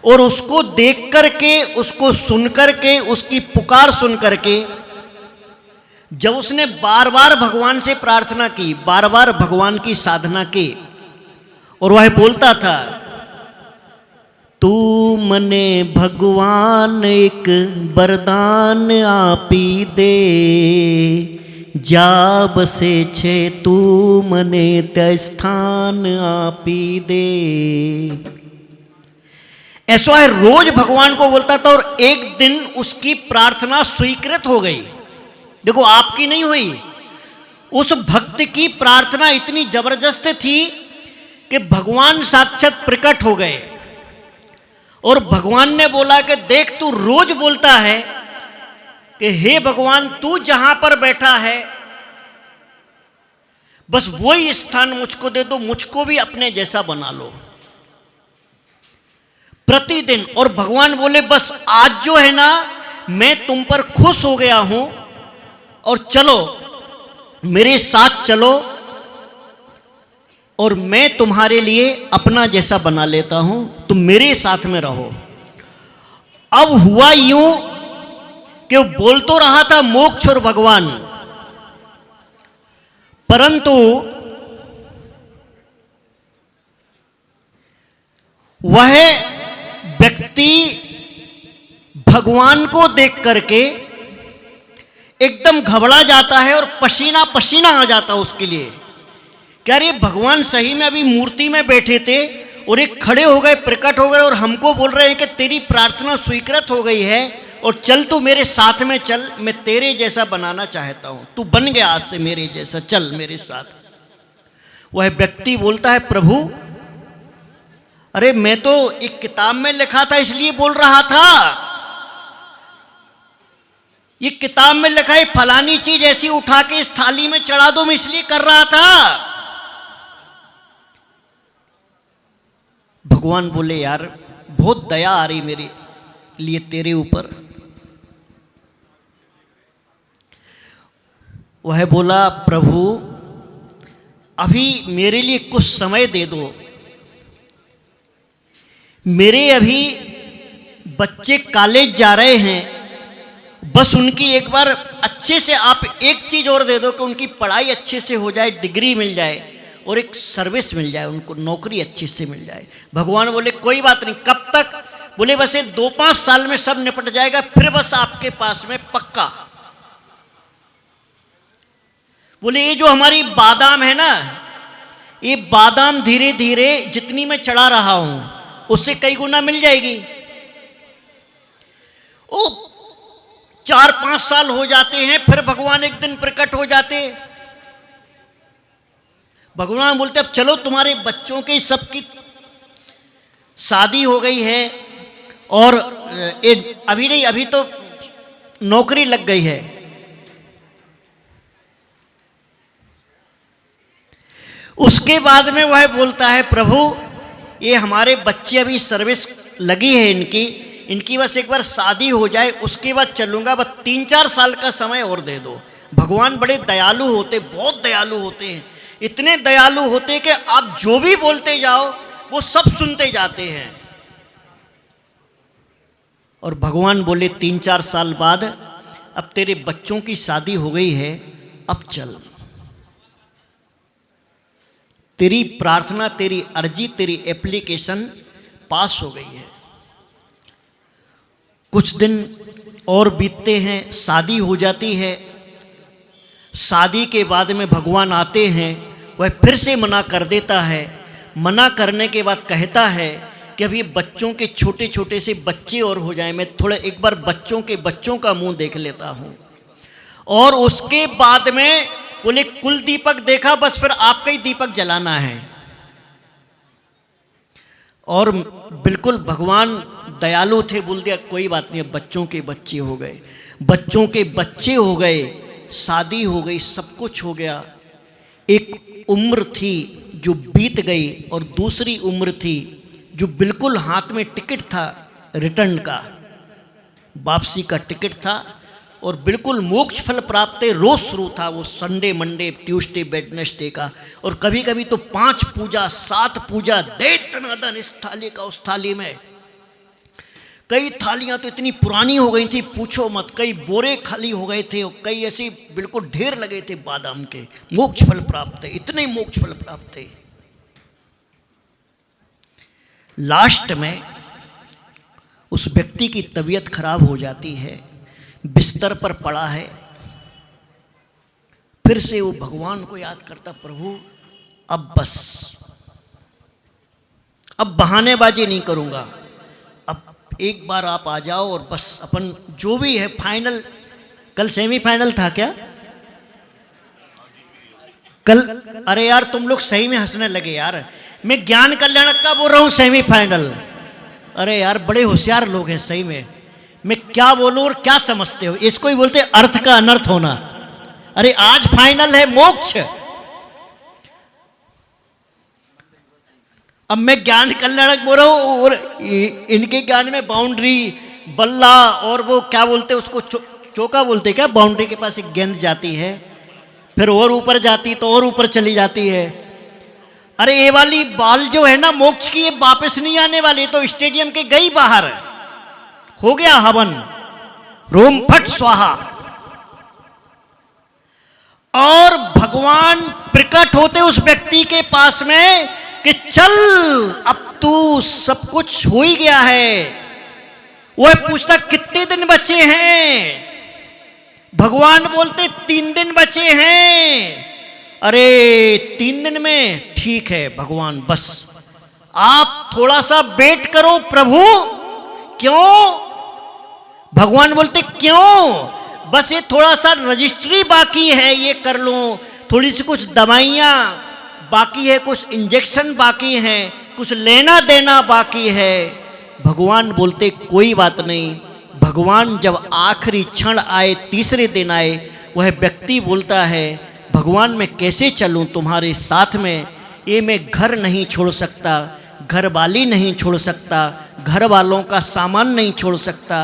और उसको देख करके, उसको सुन करके, उसकी पुकार सुन करके, जब उसने बार बार भगवान से प्रार्थना की, बार बार भगवान की साधना की, और वह बोलता था तू मने भगवान एक वरदान आपी दे, जा बसे छे तू मने त्या स्थान आपी दे। ऐसा है रोज भगवान को बोलता था। और एक दिन उसकी प्रार्थना स्वीकृत हो गई। देखो आपकी नहीं हुई, उस भक्त की प्रार्थना इतनी जबरदस्त थी कि भगवान साक्षात प्रकट हो गए। और भगवान ने बोला कि देख तू रोज बोलता है कि हे भगवान तू जहां पर बैठा है बस वही स्थान मुझको दे दो, मुझको भी अपने जैसा बना लो प्रतिदिन। और भगवान बोले बस आज जो है ना मैं तुम पर खुश हो गया हूं, और चलो मेरे साथ चलो और मैं तुम्हारे लिए अपना जैसा बना लेता हूं, तुम मेरे साथ में रहो। अब हुआ यूं कि वो बोल तो रहा था मोक्ष और भगवान, परंतु वह व्यक्ति भगवान को देख करके एकदम घबरा जाता है और पसीना पसीना आ जाता उसके लिए। क्या ये भगवान सही में अभी मूर्ति में बैठे थे और एक खड़े हो गए, प्रकट हो गए, और हमको बोल रहे हैं कि तेरी प्रार्थना स्वीकृत हो गई है और चल तू मेरे साथ में चल, मैं तेरे जैसा बनाना चाहता हूं, तू बन गया आज से मेरे जैसा, चल मेरे साथ। वह व्यक्ति बोलता है प्रभु अरे मैं तो एक किताब में लिखा था इसलिए बोल रहा था, ये किताब में लिखा है फलानी चीज ऐसी उठा के इस थाली में चढ़ा दो, मैं इसलिए कर रहा था। भगवान बोले यार बहुत दया आ रही मेरे लिए तेरे ऊपर। वह बोला प्रभु अभी मेरे लिए कुछ समय दे दो, मेरे अभी बच्चे कॉलेज जा रहे हैं, बस उनकी एक बार अच्छे से आप एक चीज और दे दो कि उनकी पढ़ाई अच्छे से हो जाए, डिग्री मिल जाए और एक सर्विस मिल जाए, उनको नौकरी अच्छे से मिल जाए। भगवान बोले कोई बात नहीं, कब तक? बोले बस ये 2-5 साल में सब निपट जाएगा, फिर बस आपके पास में पक्का। बोले ये जो हमारी बादाम है ना, ये बादाम धीरे धीरे जितनी मैं चढ़ा रहा हूं उससे कई गुना मिल जाएगी। ओ 4-5 साल हो जाते हैं, फिर भगवान एक दिन प्रकट हो जाते। भगवान बोलते अब चलो तुम्हारे बच्चों के सबकी शादी हो गई है और अभी नहीं, अभी तो नौकरी लग गई है। उसके बाद में वह बोलता है प्रभु ये हमारे बच्चे अभी सर्विस लगी है इनकी बस एक बार शादी हो जाए उसके बाद चलूंगा, बस 3-4 साल का समय और दे दो। भगवान बड़े दयालु होते, बहुत दयालु होते हैं, इतने दयालु होते कि आप जो भी बोलते जाओ वो सब सुनते जाते हैं। और भगवान बोले 3-4 साल बाद अब तेरे बच्चों की शादी हो गई है, अब चल, तेरी प्रार्थना, तेरी अर्जी, तेरी एप्लीकेशन पास हो गई है। कुछ दिन और बीतते हैं, शादी हो जाती है। शादी के बाद में भगवान आते हैं, वह फिर से मना कर देता है। मना करने के बाद कहता है कि अब ये बच्चों के छोटे छोटे से बच्चे और हो जाएं, मैं थोड़ा एक बार बच्चों का मुंह देख लेता हूँ। और उसके बाद में बोले कुल दीपक देखा, बस फिर आपका ही दीपक जलाना है। और बिल्कुल भगवान दयालु थे, बोल दिया कोई बात नहीं, अब बच्चों के बच्चे हो गए, बच्चों के बच्चे हो गए, शादी हो गई, सब कुछ हो गया। एक उम्र थी जो बीत गई और दूसरी उम्र थी जो बिल्कुल हाथ में टिकट था, रिटर्न का, वापसी का टिकट था और बिल्कुल मोक्ष फल प्राप्त है। रोज शुरू था वो संडे मंडे ट्यूसडे वेडनेसडे का, और कभी कभी तो 5 पूजा 7 पूजा दे तनादन, इस थाली का उस थाली में। कई थालियां तो इतनी पुरानी हो गई थी पूछो मत, कई बोरे खाली हो गए थे और कई ऐसे बिल्कुल ढेर लगे थे बादाम के। मोक्ष फल प्राप्त है, इतने मोक्ष फल प्राप्त है। लास्ट में उस व्यक्ति की तबीयत खराब हो जाती है, बिस्तर पर पड़ा है। फिर से वो भगवान को याद करता, प्रभु अब बस, अब बहानेबाजी नहीं करूंगा, अब एक बार आप आ जाओ और बस अपन जो भी है फाइनल। कल सेमीफाइनल था क्या कल? अरे यार तुम लोग सही में हंसने लगे यार, मैं ज्ञान कल्याण का बोल रहा हूं सेमीफाइनल। अरे यार बड़े होशियार लोग हैं सही में, मैं क्या बोलूं और क्या समझते हो, इसको ही बोलते अर्थ का अनर्थ होना। अरे आज फाइनल है मोक्ष, अब मैं ज्ञान कल्याणक बोल रहा हूं और इनके ज्ञान में बाउंड्री बल्ला और वो क्या बोलते हैं उसको, चौका बोलते क्या, बाउंड्री के पास एक गेंद जाती है, फिर और ऊपर जाती तो और ऊपर चली जाती है। अरे ये वाली बॉल जो है ना मोक्ष की, ये वापस नहीं आने वाली, तो स्टेडियम के गई बाहर, हो गया हवन, रोम फट स्वाहा। और भगवान प्रकट होते उस व्यक्ति के पास में कि चल अब तू, सब कुछ हो ही गया है। वह पूछता कितने दिन बचे हैं, भगवान बोलते 3 दिन बचे हैं। अरे 3 दिन में ठीक है भगवान, बस आप थोड़ा सा वेट करो प्रभु। क्यों? भगवान बोलते क्यों, बस ये थोड़ा सा रजिस्ट्री बाकी है, ये कर लो, थोड़ी सी कुछ दवाइयाँ बाकी है, कुछ इंजेक्शन बाकी हैं, कुछ लेना देना बाकी है। भगवान बोलते कोई बात नहीं। भगवान जब आखिरी क्षण आए, तीसरे दिन आए, वह व्यक्ति बोलता है भगवान मैं कैसे चलूं तुम्हारे साथ में, ये मैं घर नहीं छोड़ सकता, घर वाली नहीं छोड़ सकता, घर वालों का सामान नहीं छोड़ सकता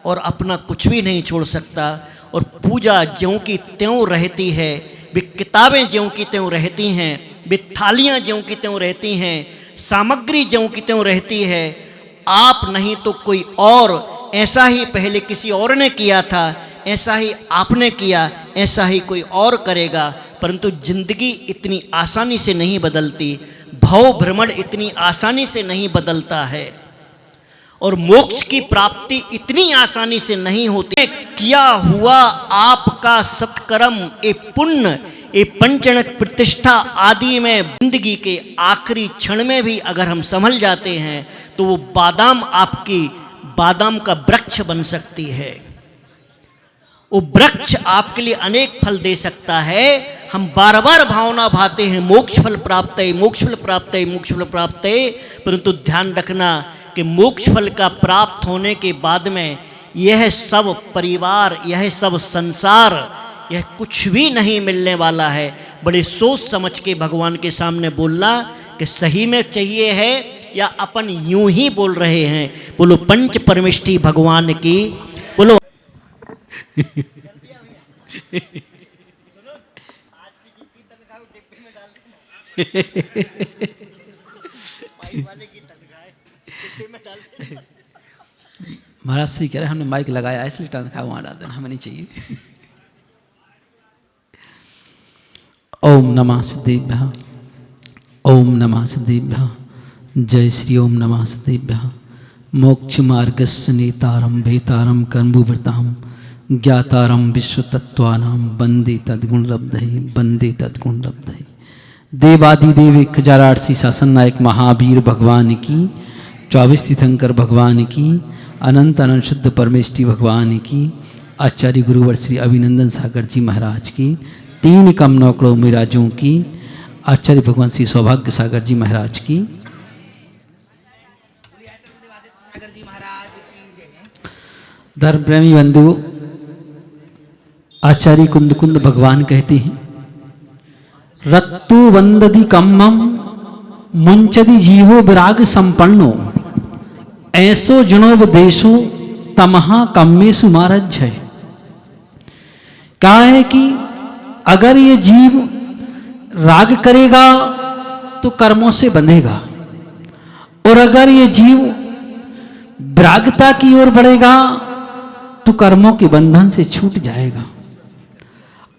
और अपना कुछ भी नहीं छोड़ सकता। और पूजा ज्यों की त्यों रहती है, वे किताबें ज्यों की त्यों रहती हैं, वे थालियाँ ज्यों की त्यों रहती हैं, सामग्री ज्यों की त्यों रहती है। आप नहीं तो कोई और, ऐसा ही पहले किसी और ने किया था, ऐसा ही आपने किया, ऐसा ही कोई और करेगा। परंतु जिंदगी इतनी आसानी से नहीं बदलती, भव भ्रमण इतनी आसानी से नहीं बदलता है और मोक्ष की प्राप्ति इतनी आसानी से नहीं होती। किया हुआ आपका सत्कर्म, ए पुण्य, ए पंचणक प्रतिष्ठा आदि में जिंदगी के आखिरी क्षण में भी अगर हम संभल जाते हैं तो वो बादाम आपकी बादाम का वृक्ष बन सकती है। वो वृक्ष आपके लिए अनेक फल दे सकता है। हम बार बार भावना भाते हैं मोक्ष फल प्राप्त है, मोक्ष फल प्राप्त है, मोक्ष फल प्राप्त है, परंतु ध्यान रखना कि मोक्ष फल का प्राप्त होने के बाद में यह सब परिवार, यह सब संसार, यह कुछ भी नहीं मिलने वाला है। बड़े सोच समझ के भगवान के सामने बोलना कि सही में चाहिए है या अपन यूं ही बोल रहे हैं। बोलो पंच परमेष्ठी भगवान की बोलो। महाराज श्री कह रहे हमने माइक लगाया इसलिए तनख्वाह वहां डाल देना, हमें नहीं चाहिए। ओम नमः सिद्धेभ्यः, ओम नमः सिद्धेभ्यः, जय श्री ओम नमः सिद्धेभ्यः। मोक्ष मार्गस्य नेतारं भेतारं कर्मभृतां ज्ञातारं विश्वतत्त्वानां वन्दे तद्गुणलब्धये, वन्दे तद्गुणलब्धये। देवादिदेव 1008 शासन नायक महावीर भगवान की, 24 तीर्थंकर भगवान की, अनंत अनंत शुद्ध परमेष्ठी भगवान की, आचार्य गुरुवर श्री अभिनंदन सागर जी महाराज की, 3 कमनौकड़ों मिराजों की आचार्य भगवान श्री सौभाग्य सागर जी महाराज की। धर्म प्रेमी बंधु, आचार्य कुंद कुंद भगवान कहते हैं, रत्तु वंदति कम्मम मुंचदि जीवो विराग संपन्नो ऐसो जनोपदेशो तमहा कम्मेसु महाराज है। कहा है कि अगर ये जीव राग करेगा तो कर्मों से बंधेगा, और अगर ये जीव विरागता की ओर बढ़ेगा तो कर्मों के बंधन से छूट जाएगा।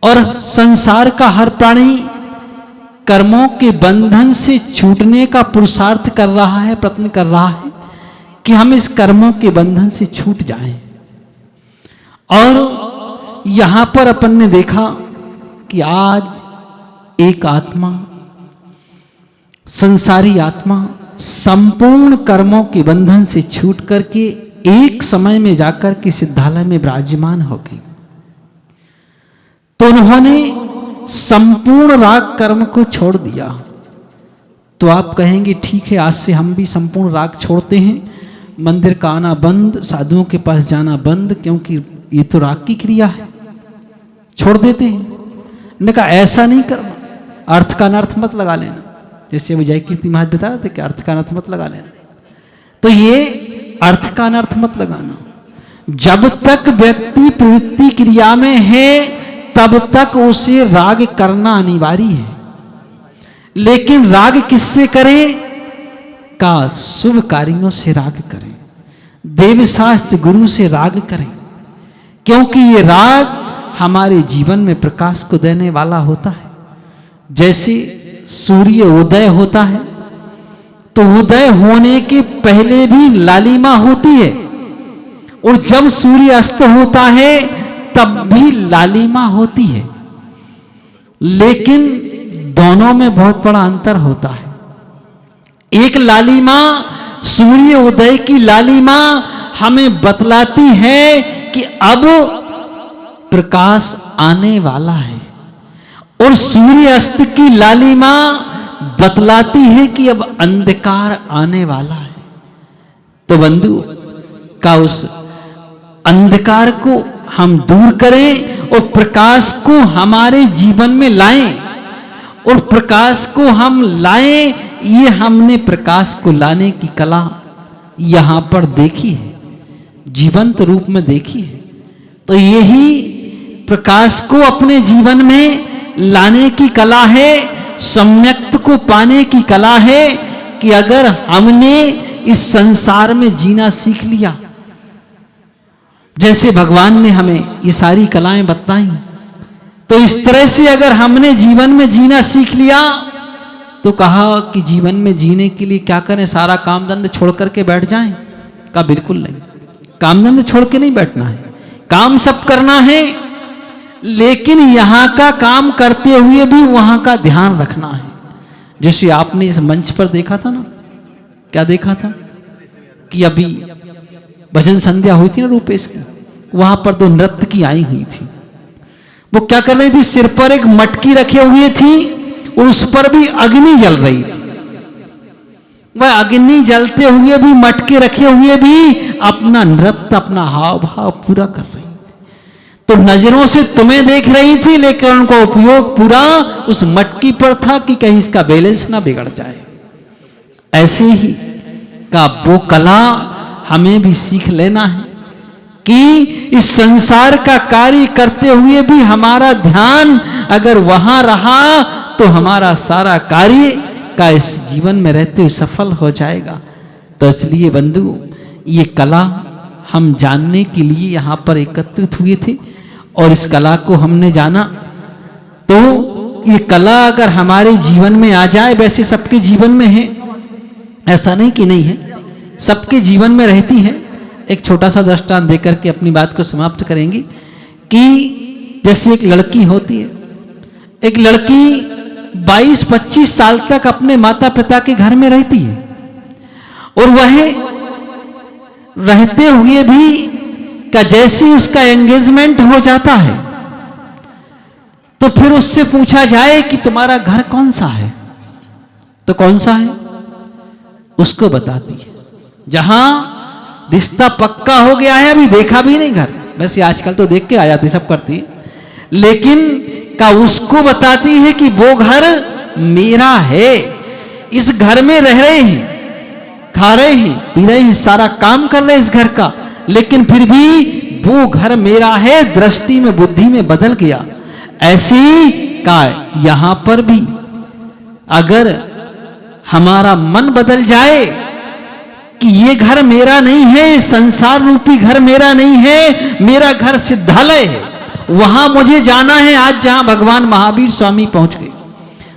और संसार का हर प्राणी कर्मों के बंधन से छूटने का पुरुषार्थ कर रहा है, प्रयत्न कर रहा है कि हम इस कर्मों के बंधन से छूट जाएं। और यहां पर अपन ने देखा कि आज एक आत्मा, संसारी आत्मा, संपूर्ण कर्मों के बंधन से छूट करके एक समय में जाकर के सिद्धालय में विराजमान हो गई। तो उन्होंने संपूर्ण राग कर्म को छोड़ दिया। तो आप कहेंगे ठीक है, आज से हम भी संपूर्ण राग छोड़ते हैं, मंदिर का आना बंद, साधुओं के पास जाना बंद, क्योंकि ये तो राग की क्रिया है, छोड़ देते हैं। ने कहा ऐसा नहीं करना, अर्थ का अनर्थ मत लगा लेना। जैसे विजय कीर्ति महाराज बता रहे थे कि अर्थ का अनर्थ मत लगा लेना, तो ये अर्थ का अनर्थ मत लगाना। जब तक व्यक्ति प्रवृत्ति क्रिया में है तब तक उसे राग करना अनिवार्य है। लेकिन राग किससे करें? का शुभ कार्यों से राग करें, देवशास्त्र गुरु से राग करें, क्योंकि ये राग हमारे जीवन में प्रकाश को देने वाला होता है। जैसे सूर्य उदय होता है तो उदय होने के पहले भी लालिमा होती है, और जब सूर्य अस्त होता है तब भी लालिमा होती है। लेकिन दोनों में बहुत बड़ा अंतर होता है। एक लालिमा, सूर्य उदय की लालिमा हमें बतलाती है कि अब प्रकाश आने वाला है, और सूर्य अस्त की लालिमा बतलाती है कि अब अंधकार आने वाला है। तो बंधु का उस अंधकार को हम दूर करें और प्रकाश को हमारे जीवन में लाएं, और प्रकाश को हम लाएं, ये हमने प्रकाश को लाने की कला यहां पर देखी है, जीवंत रूप में देखी है। तो यही प्रकाश को अपने जीवन में लाने की कला है, सम्यक्त को पाने की कला है, कि अगर हमने इस संसार में जीना सीख लिया, जैसे भगवान ने हमें ये सारी कलाएं बताई, तो इस तरह से अगर हमने जीवन में जीना सीख लिया तो कहा कि जीवन में जीने के लिए क्या करें, सारा काम धंधे छोड़ करके बैठ जाएं? कहा बिल्कुल नहीं, काम धंधे छोड़ के नहीं बैठना है, काम सब करना है, लेकिन यहां का काम करते हुए भी वहां का ध्यान रखना है। जैसे आपने इस मंच पर देखा था ना, क्या देखा था कि अभी भजन संध्या हुई थी ना रूपेश की, वहां पर 2 नर्तकी आई हुई थी। वो क्या कर रही थी? सिर पर एक मटकी रखे हुए थी और उस पर भी अग्नि जल रही थी। वह अग्नि जलते हुए भी, मटके रखे हुए भी अपना नृत्य, अपना हाव भाव पूरा कर रही थी। तो नजरों से तुम्हें देख रही थी, लेकिन उनका उपयोग पूरा उस मटकी पर था कि कहीं इसका बैलेंस ना बिगड़ जाए। ऐसे ही का वो कला हमें भी सीख लेना है कि इस संसार का कार्य करते हुए भी हमारा ध्यान अगर वहां रहा तो हमारा सारा कार्य का इस जीवन में रहते हुए सफल हो जाएगा। तो इसलिए बंधु, ये कला हम जानने के लिए यहाँ पर एकत्रित हुए थे, और इस कला को हमने जाना। तो ये कला अगर हमारे जीवन में आ जाए, वैसे सबके जीवन में है, ऐसा नहीं कि नहीं है, सबके जीवन में रहती है। एक छोटा सा दृष्टांत देकर के अपनी बात को समाप्त करेंगे कि जैसे एक लड़की होती है, एक लड़की 22-25 साल तक अपने माता पिता के घर में रहती है, और वह रहते हुए भी कि जैसे ही उसका एंगेजमेंट हो जाता है तो फिर उससे पूछा जाए कि तुम्हारा घर कौन सा है, तो कौन सा है उसको बताती है। जहां रिश्ता पक्का हो गया है, अभी देखा भी नहीं घर, वैसे आजकल तो देख के आ जाती, सब करती है, लेकिन का उसको बताती है कि वो घर मेरा है, इस घर में रह रहे हैं, खा रहे हैं, पी रहे हैं, सारा काम कर रहे हैं इस घर का, लेकिन फिर भी वो घर मेरा है, दृष्टि में बुद्धि में बदल गया। ऐसी का यहां पर भी अगर हमारा मन बदल जाए कि ये घर मेरा नहीं है, संसार रूपी घर मेरा नहीं है, मेरा घर सिद्धालय है, वहां मुझे जाना है। आज जहां भगवान महावीर स्वामी पहुंच गए,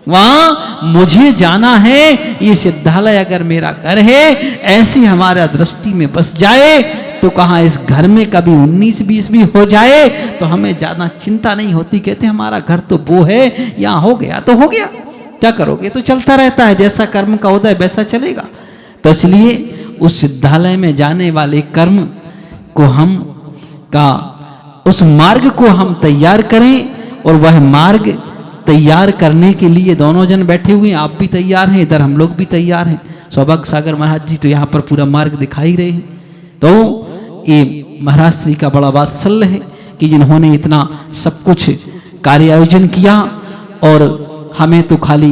वहां मुझे जाना है, ये सिद्धालय अगर मेरा घर है, ऐसी हमारा दृष्टि में बस जाए तो कहां इस घर में कभी 19-20 भी हो जाए तो हमें ज्यादा चिंता नहीं होती। कहते हमारा घर तो वो है, यहां हो गया तो हो गया, क्या करोगे, तो चलता रहता है, जैसा कर्म का उदय वैसा चलेगा। तो इसलिए उस सिद्धालय में जाने वाले कर्म को हम का उस मार्ग को हम तैयार करें, और वह मार्ग तैयार करने के लिए दोनों जन बैठे हुए हैं, आप भी तैयार हैं, इधर हम लोग भी तैयार हैं। सौभाग्य सागर महाराज जी तो यहाँ पर पूरा मार्ग दिखाई रहे हैं। तो ये महाराज श्री का बड़ा वात्सल्य है कि जिन्होंने इतना सब कुछ कार्य आयोजन किया और हमें तो खाली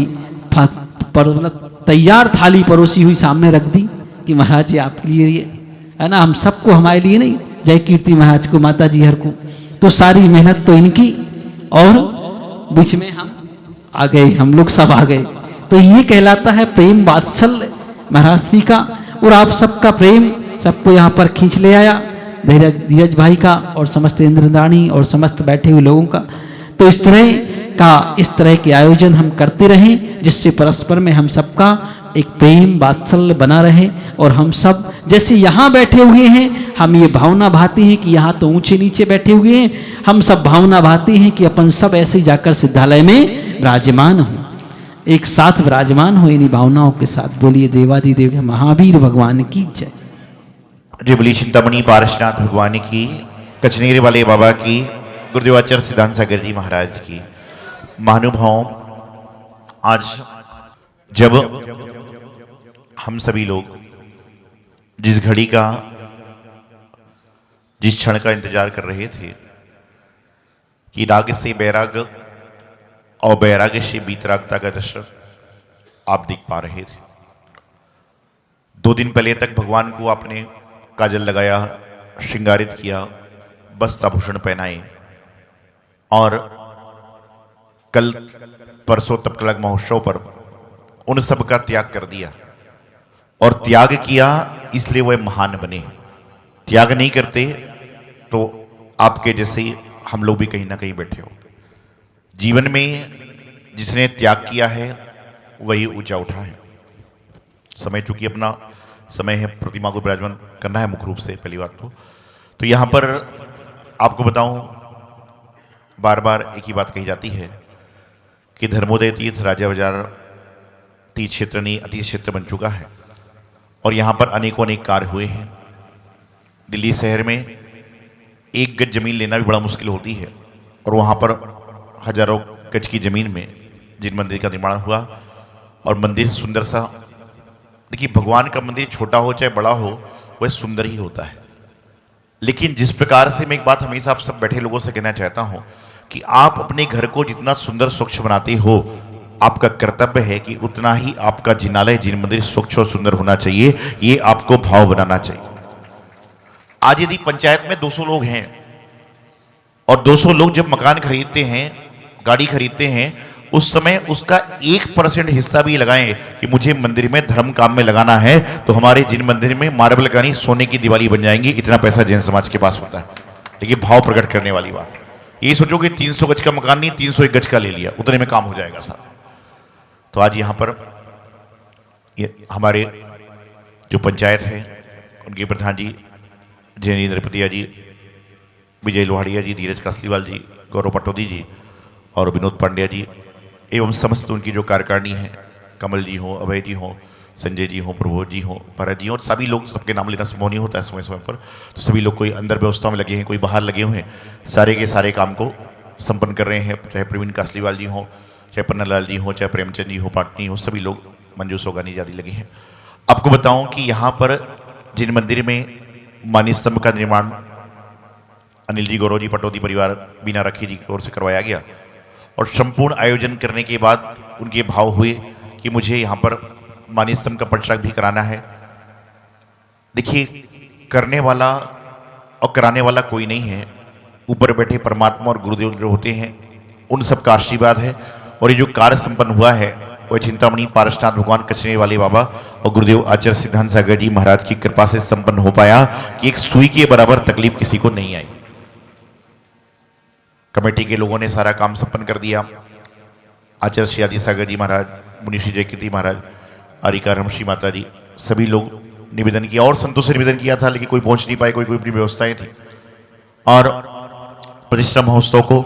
तैयार थाली परोसी हुई सामने रख दी कि महाराज जी आपके लिए ये है ना, हम सबको, हमारे लिए नहीं, जय कीर्ति महाराज को, माता जी हर को, तो सारी मेहनत तो इनकी, और बीच में हम आ गए, हम लोग सब आ गए। तो ये कहलाता है प्रेम वात्सल्य महाराज श्री का, और आप सबका प्रेम सबको यहाँ पर खींच ले आया, धीरज भाई का और समस्त इंद्रदानी और समस्त बैठे हुए लोगों का। तो इस तरह के आयोजन हम करते रहें, जिससे परस्पर में हम सबका एक प्रेम वात्सल्य बना रहे, और हम सब जैसे यहाँ बैठे हुए हैं, हम ये भावना भाते हैं कि यहाँ तो ऊंचे नीचे बैठे हुए हैं, हम सब भावना भाते हैं कि अपन सब ऐसे जाकर सिद्धालय में विराजमान हो, एक साथ विराजमान हो इन्हीं भावनाओं के साथ। बोलिए देवादिदेव के महावीर भगवान की जय। जय बोलिए चिंतामणि पारसनाथ भगवान की, कचनेरे वाले बाबा की, गुरुदेवाचार्य सिद्धांत सागर जी महाराज की। महानुभाव, आज जब हम सभी लोग जिस घड़ी का, जिस क्षण का इंतजार कर रहे थे कि राग से बैराग और बैराग से बीतरागता का दृश्य आप देख पा रहे थे। 2 दिन पहले तक भगवान को आपने काजल लगाया, श्रृंगारित किया, वस्त्राभूषण पहनाए, और कल परसों तपकलग महोत्सव पर उन सब का त्याग कर दिया, और त्याग किया इसलिए वह महान बने। त्याग नहीं करते तो आपके जैसे हम लोग भी कहीं ना कहीं बैठे हो। जीवन में जिसने त्याग किया है वही ऊंचा उठा है। समय चूंकि अपना समय है, प्रतिमा को विराजमान करना है मुख्य रूप से, पहली बात तो यहाँ पर आपको बताऊं, बार बार एक ही बात कही जाती है कि धर्मोदय तीर्थ राजा बाजार तीर्थ क्षेत्र नहीं अतीत क्षेत्र बन चुका है, और यहाँ पर अनेकों अनेक कार्य हुए हैं। दिल्ली शहर में 1 गज जमीन लेना भी बड़ा मुश्किल होती है, और वहाँ पर हजारों गज की जमीन में जिन मंदिर का निर्माण हुआ, और मंदिर सुंदर सा, देखिए भगवान का मंदिर छोटा हो चाहे बड़ा हो वह सुंदर ही होता है। लेकिन जिस प्रकार से मैं एक बात हमेशा आप सब बैठे लोगों से कहना चाहता हूं कि आप अपने घर को जितना सुंदर स्वच्छ बनाते हो, आपका कर्तव्य है कि उतना ही आपका जिनालय, जिन मंदिर स्वच्छ और सुंदर होना चाहिए, ये आपको भाव बनाना चाहिए। आज यदि पंचायत में 200 लोग हैं और 200 लोग जब मकान खरीदते हैं, गाड़ी खरीदते हैं, उस समय उसका 1% हिस्सा भी लगाएं कि मुझे मंदिर में धर्म काम में लगाना है, तो हमारे जिन मंदिर में मार्बल लगानी सोने की दिवाली बन जाएंगी। इतना पैसा जैन समाज के पास होता है। देखिए भाव प्रकट करने वाली बात। ये सोचो कि 300 गज का मकान नहीं, 301 गज का ले लिया, उतने में काम हो जाएगा सारा। तो आज यहाँ पर हमारे जो पंचायत है उनके प्रधान जी जैनी नरपतिया जी, विजय लोहाड़िया जी, धीरज कासलीवाल जी, गौरव पटौदी जी और विनोद पांड्या जी एवं समस्त उनकी जो कार्यकारिणी है, कमल जी हो, अभय जी हो, संजय जी हों, प्रबोध जी हों, भरत जी, और सभी लोग, सबके नाम लेना संभव नहीं होता है समय समय पर, तो सभी लोग कोई अंदर व्यवस्था में लगे हैं, कोई बाहर लगे हुए हैं, सारे के सारे काम को संपन्न कर रहे हैं। चाहे प्रवीण कासलीवाल जी हों, चाहे पन्नालाल जी हों, चाहे प्रेमचंद जी हो, पाटनी हो, सभी लोग, मंजू सोगानी आदि लगे हैं। आपको बताऊं कि यहाँ पर जिन मंदिर में मानी स्तंभ का निर्माण अनिल जी, गौरव जी, पटौदी परिवार, बीना रखी जी की ओर से करवाया गया, और संपूर्ण आयोजन करने के बाद उनके भाव हुए कि मुझे यहाँ पर मानी स्तंभ का पटराग भी कराना है। देखिए, करने वाला और कराने वाला कोई नहीं है, ऊपर बैठे परमात्मा और गुरुदेव जो होते हैं उन सबका आशीर्वाद है। और ये जो कार्य संपन्न हुआ है वह चिंतामणि पारसनाथ भगवान कचरे वाले बाबा और गुरुदेव आचार्य सिद्धांत सागर जी महाराज की कृपा से संपन्न हो पाया कि एक सुई के बराबर तकलीफ किसी को नहीं आई। कमेटी के लोगों ने सारा काम संपन्न कर दिया। आचार्य श्री आदि सागर जी महाराज, मुनिषी जयकीर्ति महाराज, आरिका रमश्री माता जी, सभी लोग निवेदन किया, और संतोष से निवेदन किया था, लेकिन कोई पहुंच नहीं पाए, कोई कोई अपनी व्यवस्थाएं थी। और प्रतिष्ठा महोत्सव को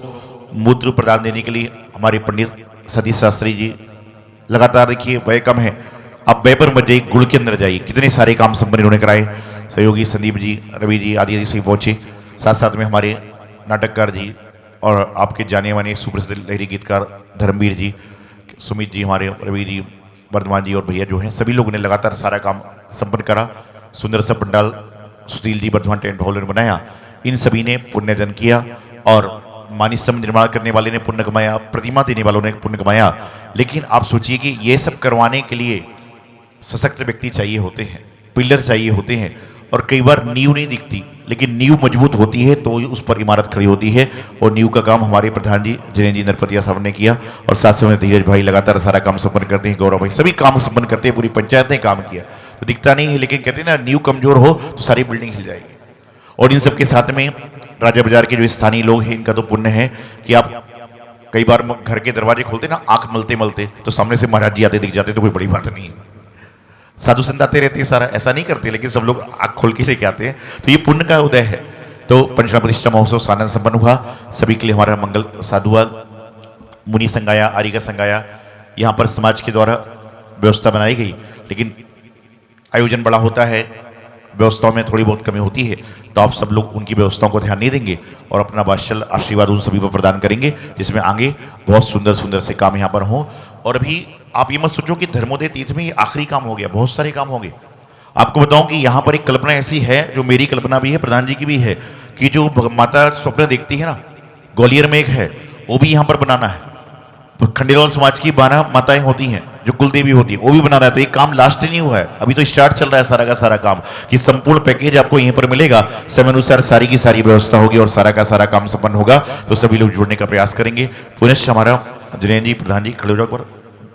मूत्र प्रदान देने के लिए हमारे पंडित सतीश शास्त्री जी लगातार, देखिए व्यय कम है, अब व्यय पर मत जाइए, गुड़ के अंदर जाइए। कितने सारे काम संपन्न इन्होंने कराए। सहयोगी संदीप जी, रवि जी आदि से पहुंचे, साथ साथ में हमारे नाटककार जी और आपके जाने माने सुप्रसिद्ध लहरी गीतकार धर्मवीर जी, सुमित जी, हमारे रवि जी, वर्धमान जी और भैया जो हैं, सभी लोगों ने लगातार सारा काम संपन्न करा। सुंदर सा पंडाल सुशील जी वर्धमान टेंट हॉल ने बनाया। इन सभी ने पुण्यदान किया, और मानी स्तंभ निर्माण करने वाले ने पुण्य कमाया, प्रतिमा देने वालों ने पुण्य कमाया। लेकिन आप सोचिए कि ये सब करवाने के लिए सशक्त व्यक्ति चाहिए होते हैं, पिलर चाहिए होते हैं, और कई बार नींव नहीं दिखती, लेकिन नींव मजबूत होती है तो उस पर इमारत खड़ी होती है। और नींव का काम हमारे प्रधान जी जिनेन्द्र जी नरपतिया साहब ने किया, और साथ साथ धीरज भाई लगातार सारा काम संपन्न करते हैं, गौरव भाई, सभी काम संपन्न करते हैं, पूरी पंचायत ने काम किया। तो दिखता नहीं है, लेकिन कहते हैं ना, नींव कमजोर हो तो सारी बिल्डिंग हिल जाएगी। और इन सबके साथ में राजा बाजार के जो स्थानीय लोग हैं, इनका तो पुण्य है कि आप कई बार घर के दरवाजे खोलते ना, आंख मलते मलते तो सामने से महाराज जी आते दिख जाते, तो कोई बड़ी बात नहीं है। साधु संत आते रहते हैं, सारा ऐसा नहीं करते, लेकिन सब लोग आंख खोल के लेके आते हैं, तो ये पुण्य का उदय है। तो पंचना प्रतिष्ठा महोत्सव सानंद संपन्न हुआ। सभी के लिए हमारा मंगल साधुवाद। मुनि संघ आया, आरिका संघ आया, यहाँ पर समाज के द्वारा व्यवस्था बनाई गई, लेकिन आयोजन बड़ा होता है, व्यवस्थाओं में थोड़ी बहुत कमी होती है, तो आप सब लोग उनकी व्यवस्थाओं को ध्यान नहीं देंगे और अपना वात्सल आशीर्वाद उन सभी पर प्रदान करेंगे, जिसमें आगे बहुत सुंदर सुंदर से काम यहाँ पर हों। और अभी आप ये मत सोचो कि धर्मोदय तीर्थ में ये आखिरी काम हो गया, बहुत सारे काम होंगे। आपको बताऊं कि यहाँ पर एक कल्पना ऐसी है, जो मेरी कल्पना भी है, प्रधान जी की भी है, कि जो माता स्वप्न देखती है ना, ग्वालियर में एक है, वो भी यहाँ पर बनाना है। खंडेलवाल समाज की 12 माताएं होती हैं, जो कुलदेवी होती है, वो भी बना रहा है। तो एक काम लास्ट नहीं हुआ है, अभी तो स्टार्ट चल रहा है सारा का सारा काम, कि संपूर्ण पैकेज आपको यहीं पर मिलेगा। समय अनुसार सारी की सारी व्यवस्था होगी और सारा का सारा काम संपन्न होगा। तो सभी लोग जुड़ने का प्रयास करेंगे। पुनश्च हमारा जिनेन्द्र जी प्रधान जी खड़े हो जाओ पर,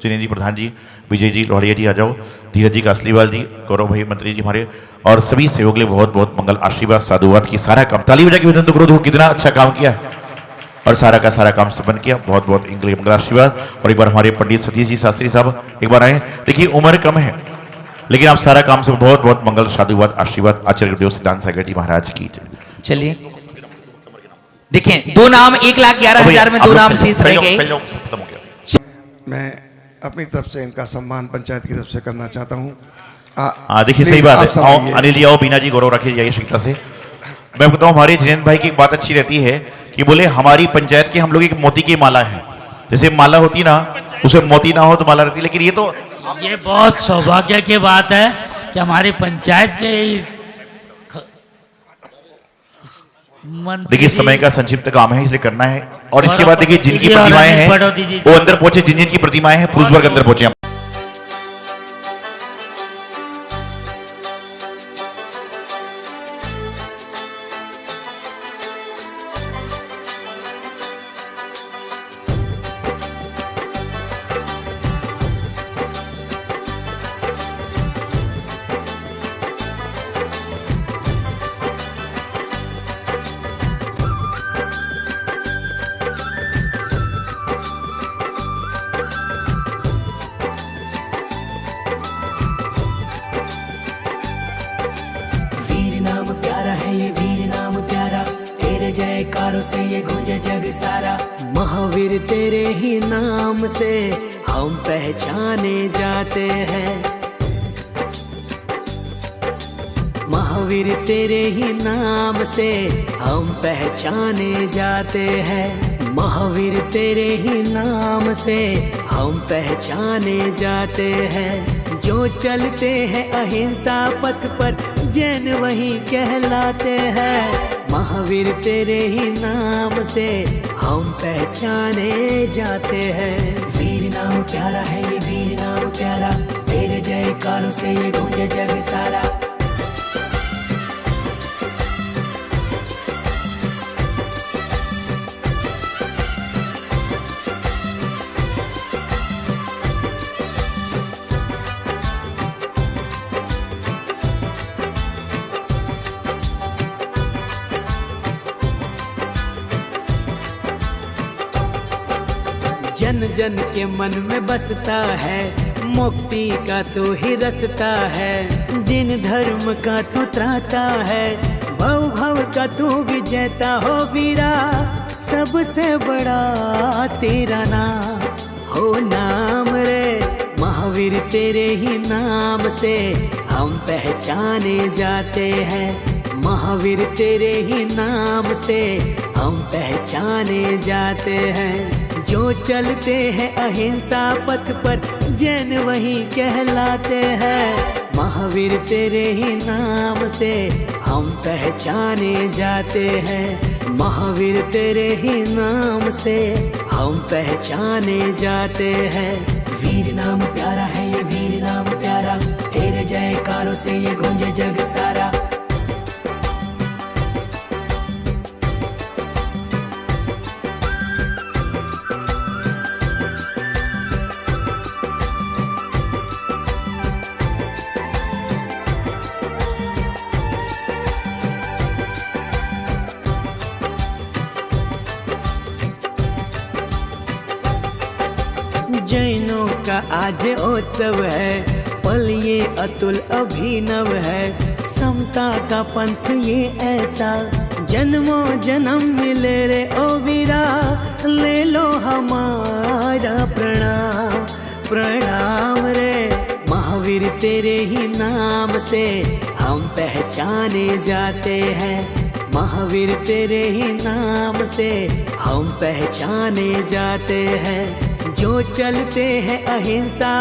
जिनेन्द्र जी प्रधान जी, विजय जी लोहड़िया जी आ जाओ, धीरज जी कासलीवाल जी, गौरव भाई मंत्री जी हमारे, और सभी सहयोग लिए बहुत बहुत मंगल आशीर्वाद साधुवाद की सारा काम। ताली बजा के विनंती करो, देखो कितना अच्छा काम किया है और सारा का सारा काम संपन्न किया। बहुत बहुत इनके मंगल आशीर्वाद। और एक बार हमारे पंडित सतीश जी शास्त्री साहब एक बार आए। देखिए उम्र कम है, लेकिन आप सारा काम से बहुत बहुत मंगल साधुवाद आशीर्वाद आचार्य गुरुदेव सिद्धांत सागर जी महाराज की। चलिए देखें, 2 नाम 1,11,000 में 2 नाम शेष रह गए। मैं अपनी तरफ से इनका सम्मान पंचायत की तरफ से करना चाहता हूँ। देखिए सही बात है। आओ अनिल जी, आओ, बीना जी, गौरव रखे जाइए शीघ्रता से। मैं बताऊँ, हमारे जिनेन्द्र भाई की एक बात अच्छी रहती है कि बोले हमारी पंचायत के हम लोग एक मोती की माला है, जैसे माला होती ना, उसे मोती ना हो तो माला रहती, लेकिन ये बहुत सौभाग्य की बात है कि हमारी पंचायत के देखिए समय का संक्षिप्त काम है, इसलिए करना है। और इसके बाद देखिए जिनकी प्रतिमाएं हैं वो अंदर पहुंचे, जिन जिनकी प्रतिमाएं हैं पुरुष वर्ग अंदर पहुंचे। से ये गूंजे जग सारा। महावीर तेरे ही नाम से हम पहचाने जाते हैं। महावीर तेरे ही नाम से हम पहचाने जाते हैं। महावीर तेरे ही नाम से हम पहचाने जाते हैं। जो चलते हैं अहिंसा पथ पर जैन वही कहलाते हैं। महावीर तेरे ही नाम से हम पहचाने जाते हैं। वीर नाम प्यारा है ये वीर नाम प्यारा, तेरे जयकारों से ये गूंजे जग सारा। जन जन के मन में बसता है, मुक्ति का तो ही रसता है। जिन धर्म का तू त्राता है, भव भव का तू विजेता हो वीरा। सबसे बड़ा तेरा नाम हो नाम रे। महावीर तेरे ही नाम से हम पहचाने जाते हैं। महावीर तेरे ही नाम से हम पहचाने जाते हैं। जो चलते हैं अहिंसा पथ पर जैन वही कहलाते हैं। महावीर तेरे ही नाम से हम पहचाने जाते हैं। महावीर तेरे ही नाम से हम पहचाने जाते हैं। वीर नाम प्यारा है ये वीर नाम प्यारा, तेरे जयकारों से ये गूंजे जग सारा। जैनों का आज उत्सव है, पल ये अतुल अभिनव है। समता का पंथ ये ऐसा, जन्मों जन्म मिले रे ओ वीरा। ले लो हमारा प्रणाम प्रणाम रे। महावीर तेरे ही नाम से हम पहचाने जाते हैं। महावीर तेरे ही नाम से हम पहचाने जाते हैं। जो चलते हैं अहिंसा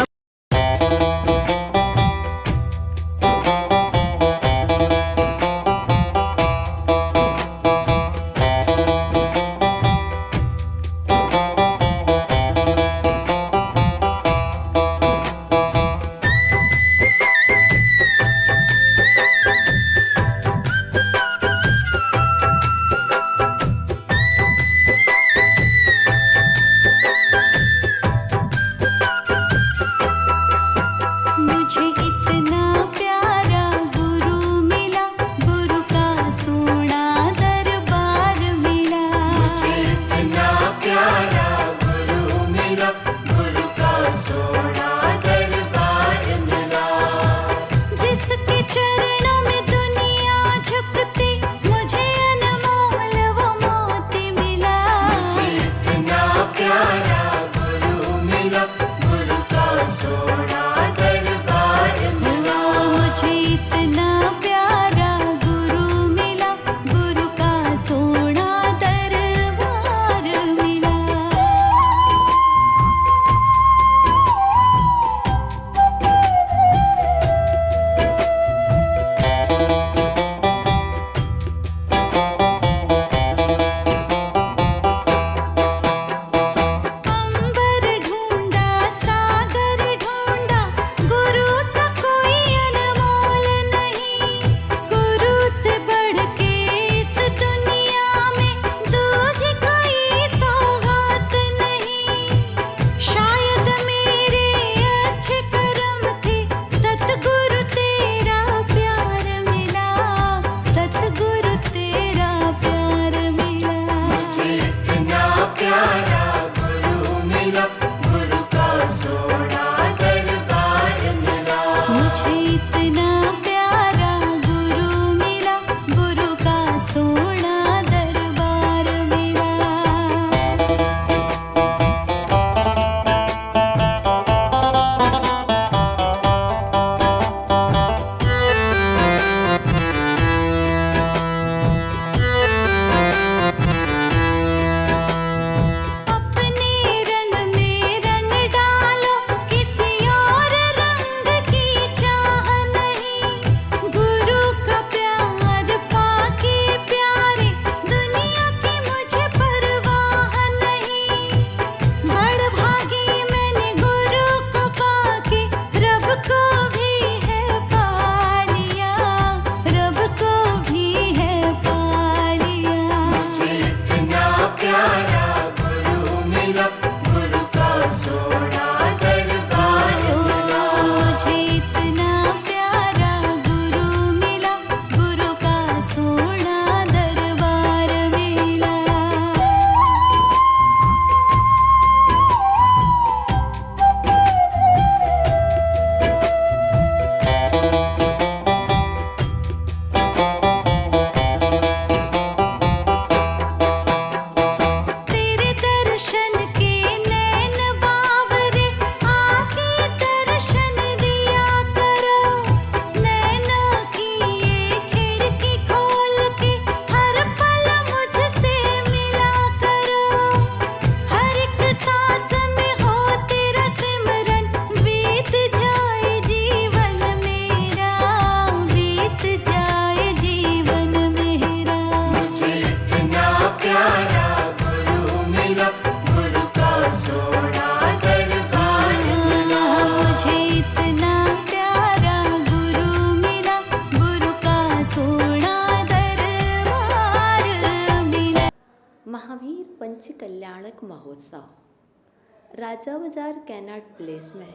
महोत्सव राजा बाजार कैनाट प्लेस में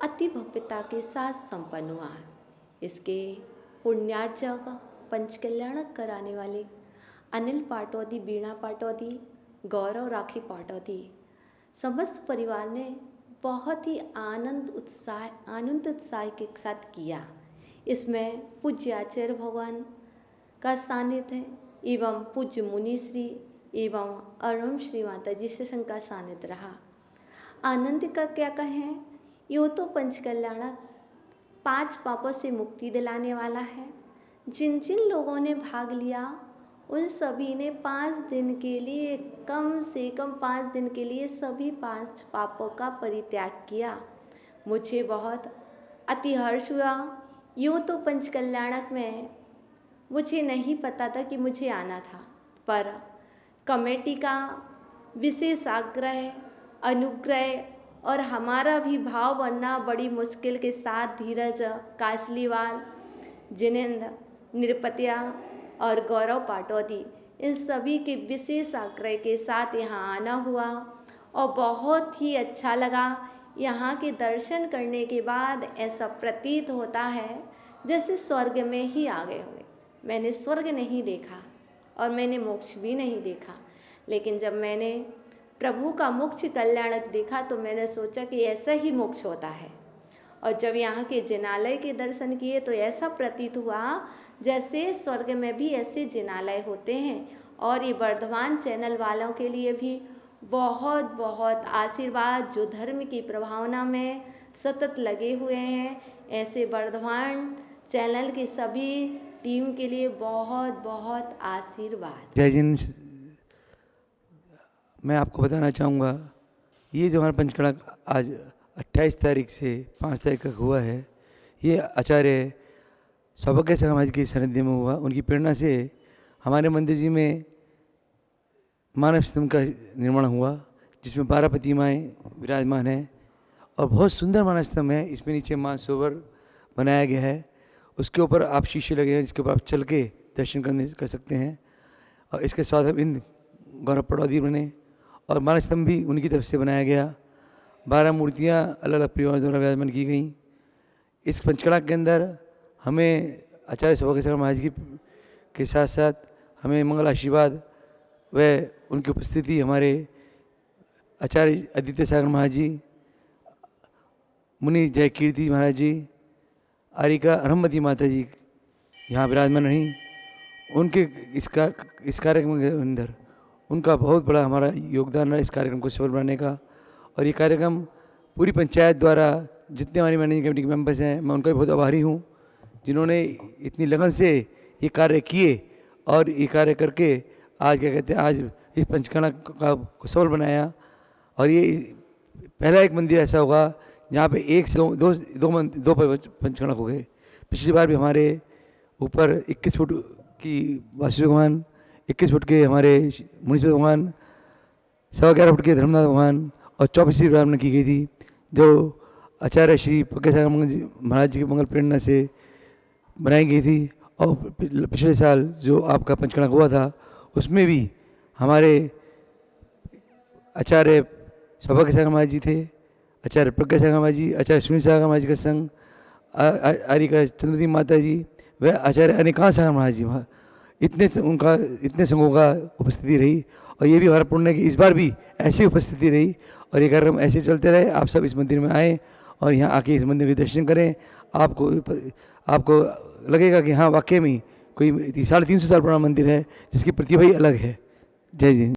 अति भव्यता के साथ संपन्न हुआ। इसके पुण्यार्जक पंचकल्याणक कराने वाले अनिल पाटौदी, बीणा पाटौदी, गौरव राखी पाटौदी समस्त परिवार ने बहुत ही आनंद उत्साह के साथ किया। इसमें पूज्य आचार्य भगवान का सानिध्य एवं पूज्य मुनिश्री एवं अरुण श्री माता जी सत्संग का सानिध्य रहा। आनंद का क्या कहें, यो तो पंचकल्याणक 5 पापों से मुक्ति दिलाने वाला है। जिन जिन लोगों ने भाग लिया उन सभी ने 5 दिन के लिए, कम से कम 5 दिन के लिए सभी 5 पापों का परित्याग किया। मुझे बहुत अति हर्ष हुआ। यूँ तो पंचकल्याणक में मुझे नहीं पता था कि मुझे आना था, पर कमेटी का विशेष आग्रह, अनुग्रह और हमारा भी भाव बनना बड़ी मुश्किल के साथ धीरज कासलीवाल, जिनेंद्र निरपतिया और गौरव पाटौदी, इन सभी के विशेष आग्रह के साथ यहाँ आना हुआ और बहुत ही अच्छा लगा। यहाँ के दर्शन करने के बाद ऐसा प्रतीत होता है जैसे स्वर्ग में ही आ गए हुए। मैंने स्वर्ग नहीं देखा और मैंने मोक्ष भी नहीं देखा, लेकिन जब मैंने प्रभु का मोक्ष कल्याणक देखा तो मैंने सोचा कि ऐसा ही मोक्ष होता है। और जब यहाँ के जिनालय के दर्शन किए तो ऐसा प्रतीत हुआ जैसे स्वर्ग में भी ऐसे जिनालय होते हैं। और ये वर्धमान चैनल वालों के लिए भी बहुत बहुत आशीर्वाद, जो धर्म की प्रभावना में सतत लगे हुए हैं। ऐसे वर्धमान चैनल की सभी टीम के लिए बहुत बहुत आशीर्वाद। जय जिन। मैं आपको बताना चाहूँगा, ये जो हमारा पंचकड़ा आज 28 तारीख से 5 तारीख तक हुआ है, ये आचार्य सौभाग्य समाज की सानिध्य में हुआ। उनकी प्रेरणा से हमारे मंदिर जी में मानव स्तंभ का निर्माण हुआ, जिसमें 12 प्रतिमाएँ विराजमान हैं और बहुत सुंदर मानव स्तंभ है। इसमें नीचे मानसरोवर बनाया गया है, उसके ऊपर आप शीशे लगे हैं जिसके ऊपर आप चल के दर्शन कर सकते हैं। और इसके साथ इन गौरव पाटौदी बने और मानव स्तंभ भी उनकी तरफ से बनाया गया। 12 मूर्तियाँ अलग अलग परिवार द्वारा विराजमान की गई। इस पंचकड़ा के अंदर हमें आचार्य सौभाग्य महाराज जी के साथ साथ हमें मंगल आशीर्वाद व उनकी उपस्थिति हमारे आचार्य आदित्य सागर महाराज जी, मुनि जय कीर्ति महाराज जी, आरिका अरहमती माता जी यहाँ विराजमान रहीं। उनके इस कार्यक्रम के अंदर उनका बहुत बड़ा हमारा योगदान है इस कार्यक्रम को सफल बनाने का। और ये कार्यक्रम पूरी पंचायत द्वारा जितने हमारी मैनेजिंग कमेटी के मेंबर्स हैं, मैं उनका भी बहुत आभारी हूँ, जिन्होंने इतनी लगन से ये कार्य किए और ये कार्य करके आज क्या कहते हैं, आज इस पंचकड़ा को सफल बनाया। और ये पहला एक मंदिर ऐसा होगा जहाँ पे 1 से 2 पंचकड़ा हो गए। पिछली बार भी हमारे ऊपर 21 फुट की वासुदेव भगवान, 21 फुट के हमारे मुनीश्वर भगवान, 11.25 फुट के धर्मनाथ भगवान और 24 विराजमान की गई थी, जो आचार्य श्री प्रज्ञा सागर महाराज जी की मंगल प्रेरणा से बनाई गई थी। और पिछले साल जो आपका पंचकड़ा हुआ था उसमें भी हमारे आचार्य सौभाग्य सागर महाराज जी थे, आचार्य प्रज्ञा सागर महाराज जी, आचार्य सुनील सागर महाराज का संघ, आरिका चंद्रवती माता जी व आचार्य अनिकांत सागर महाराज जी, इतने संघों का उपस्थिति रही। और ये भी हमारा पुण्य है कि इस बार भी ऐसी उपस्थिति रही और ये कार्यक्रम ऐसे चलते रहे। आप सब इस मंदिर में आएँ और यहाँ आके इस मंदिर के दर्शन करें। आपको लगेगा कि हाँ वाकई में कोई 350 साल पुराना मंदिर है जिसकी प्रतिभा ही अलग है। जय जी।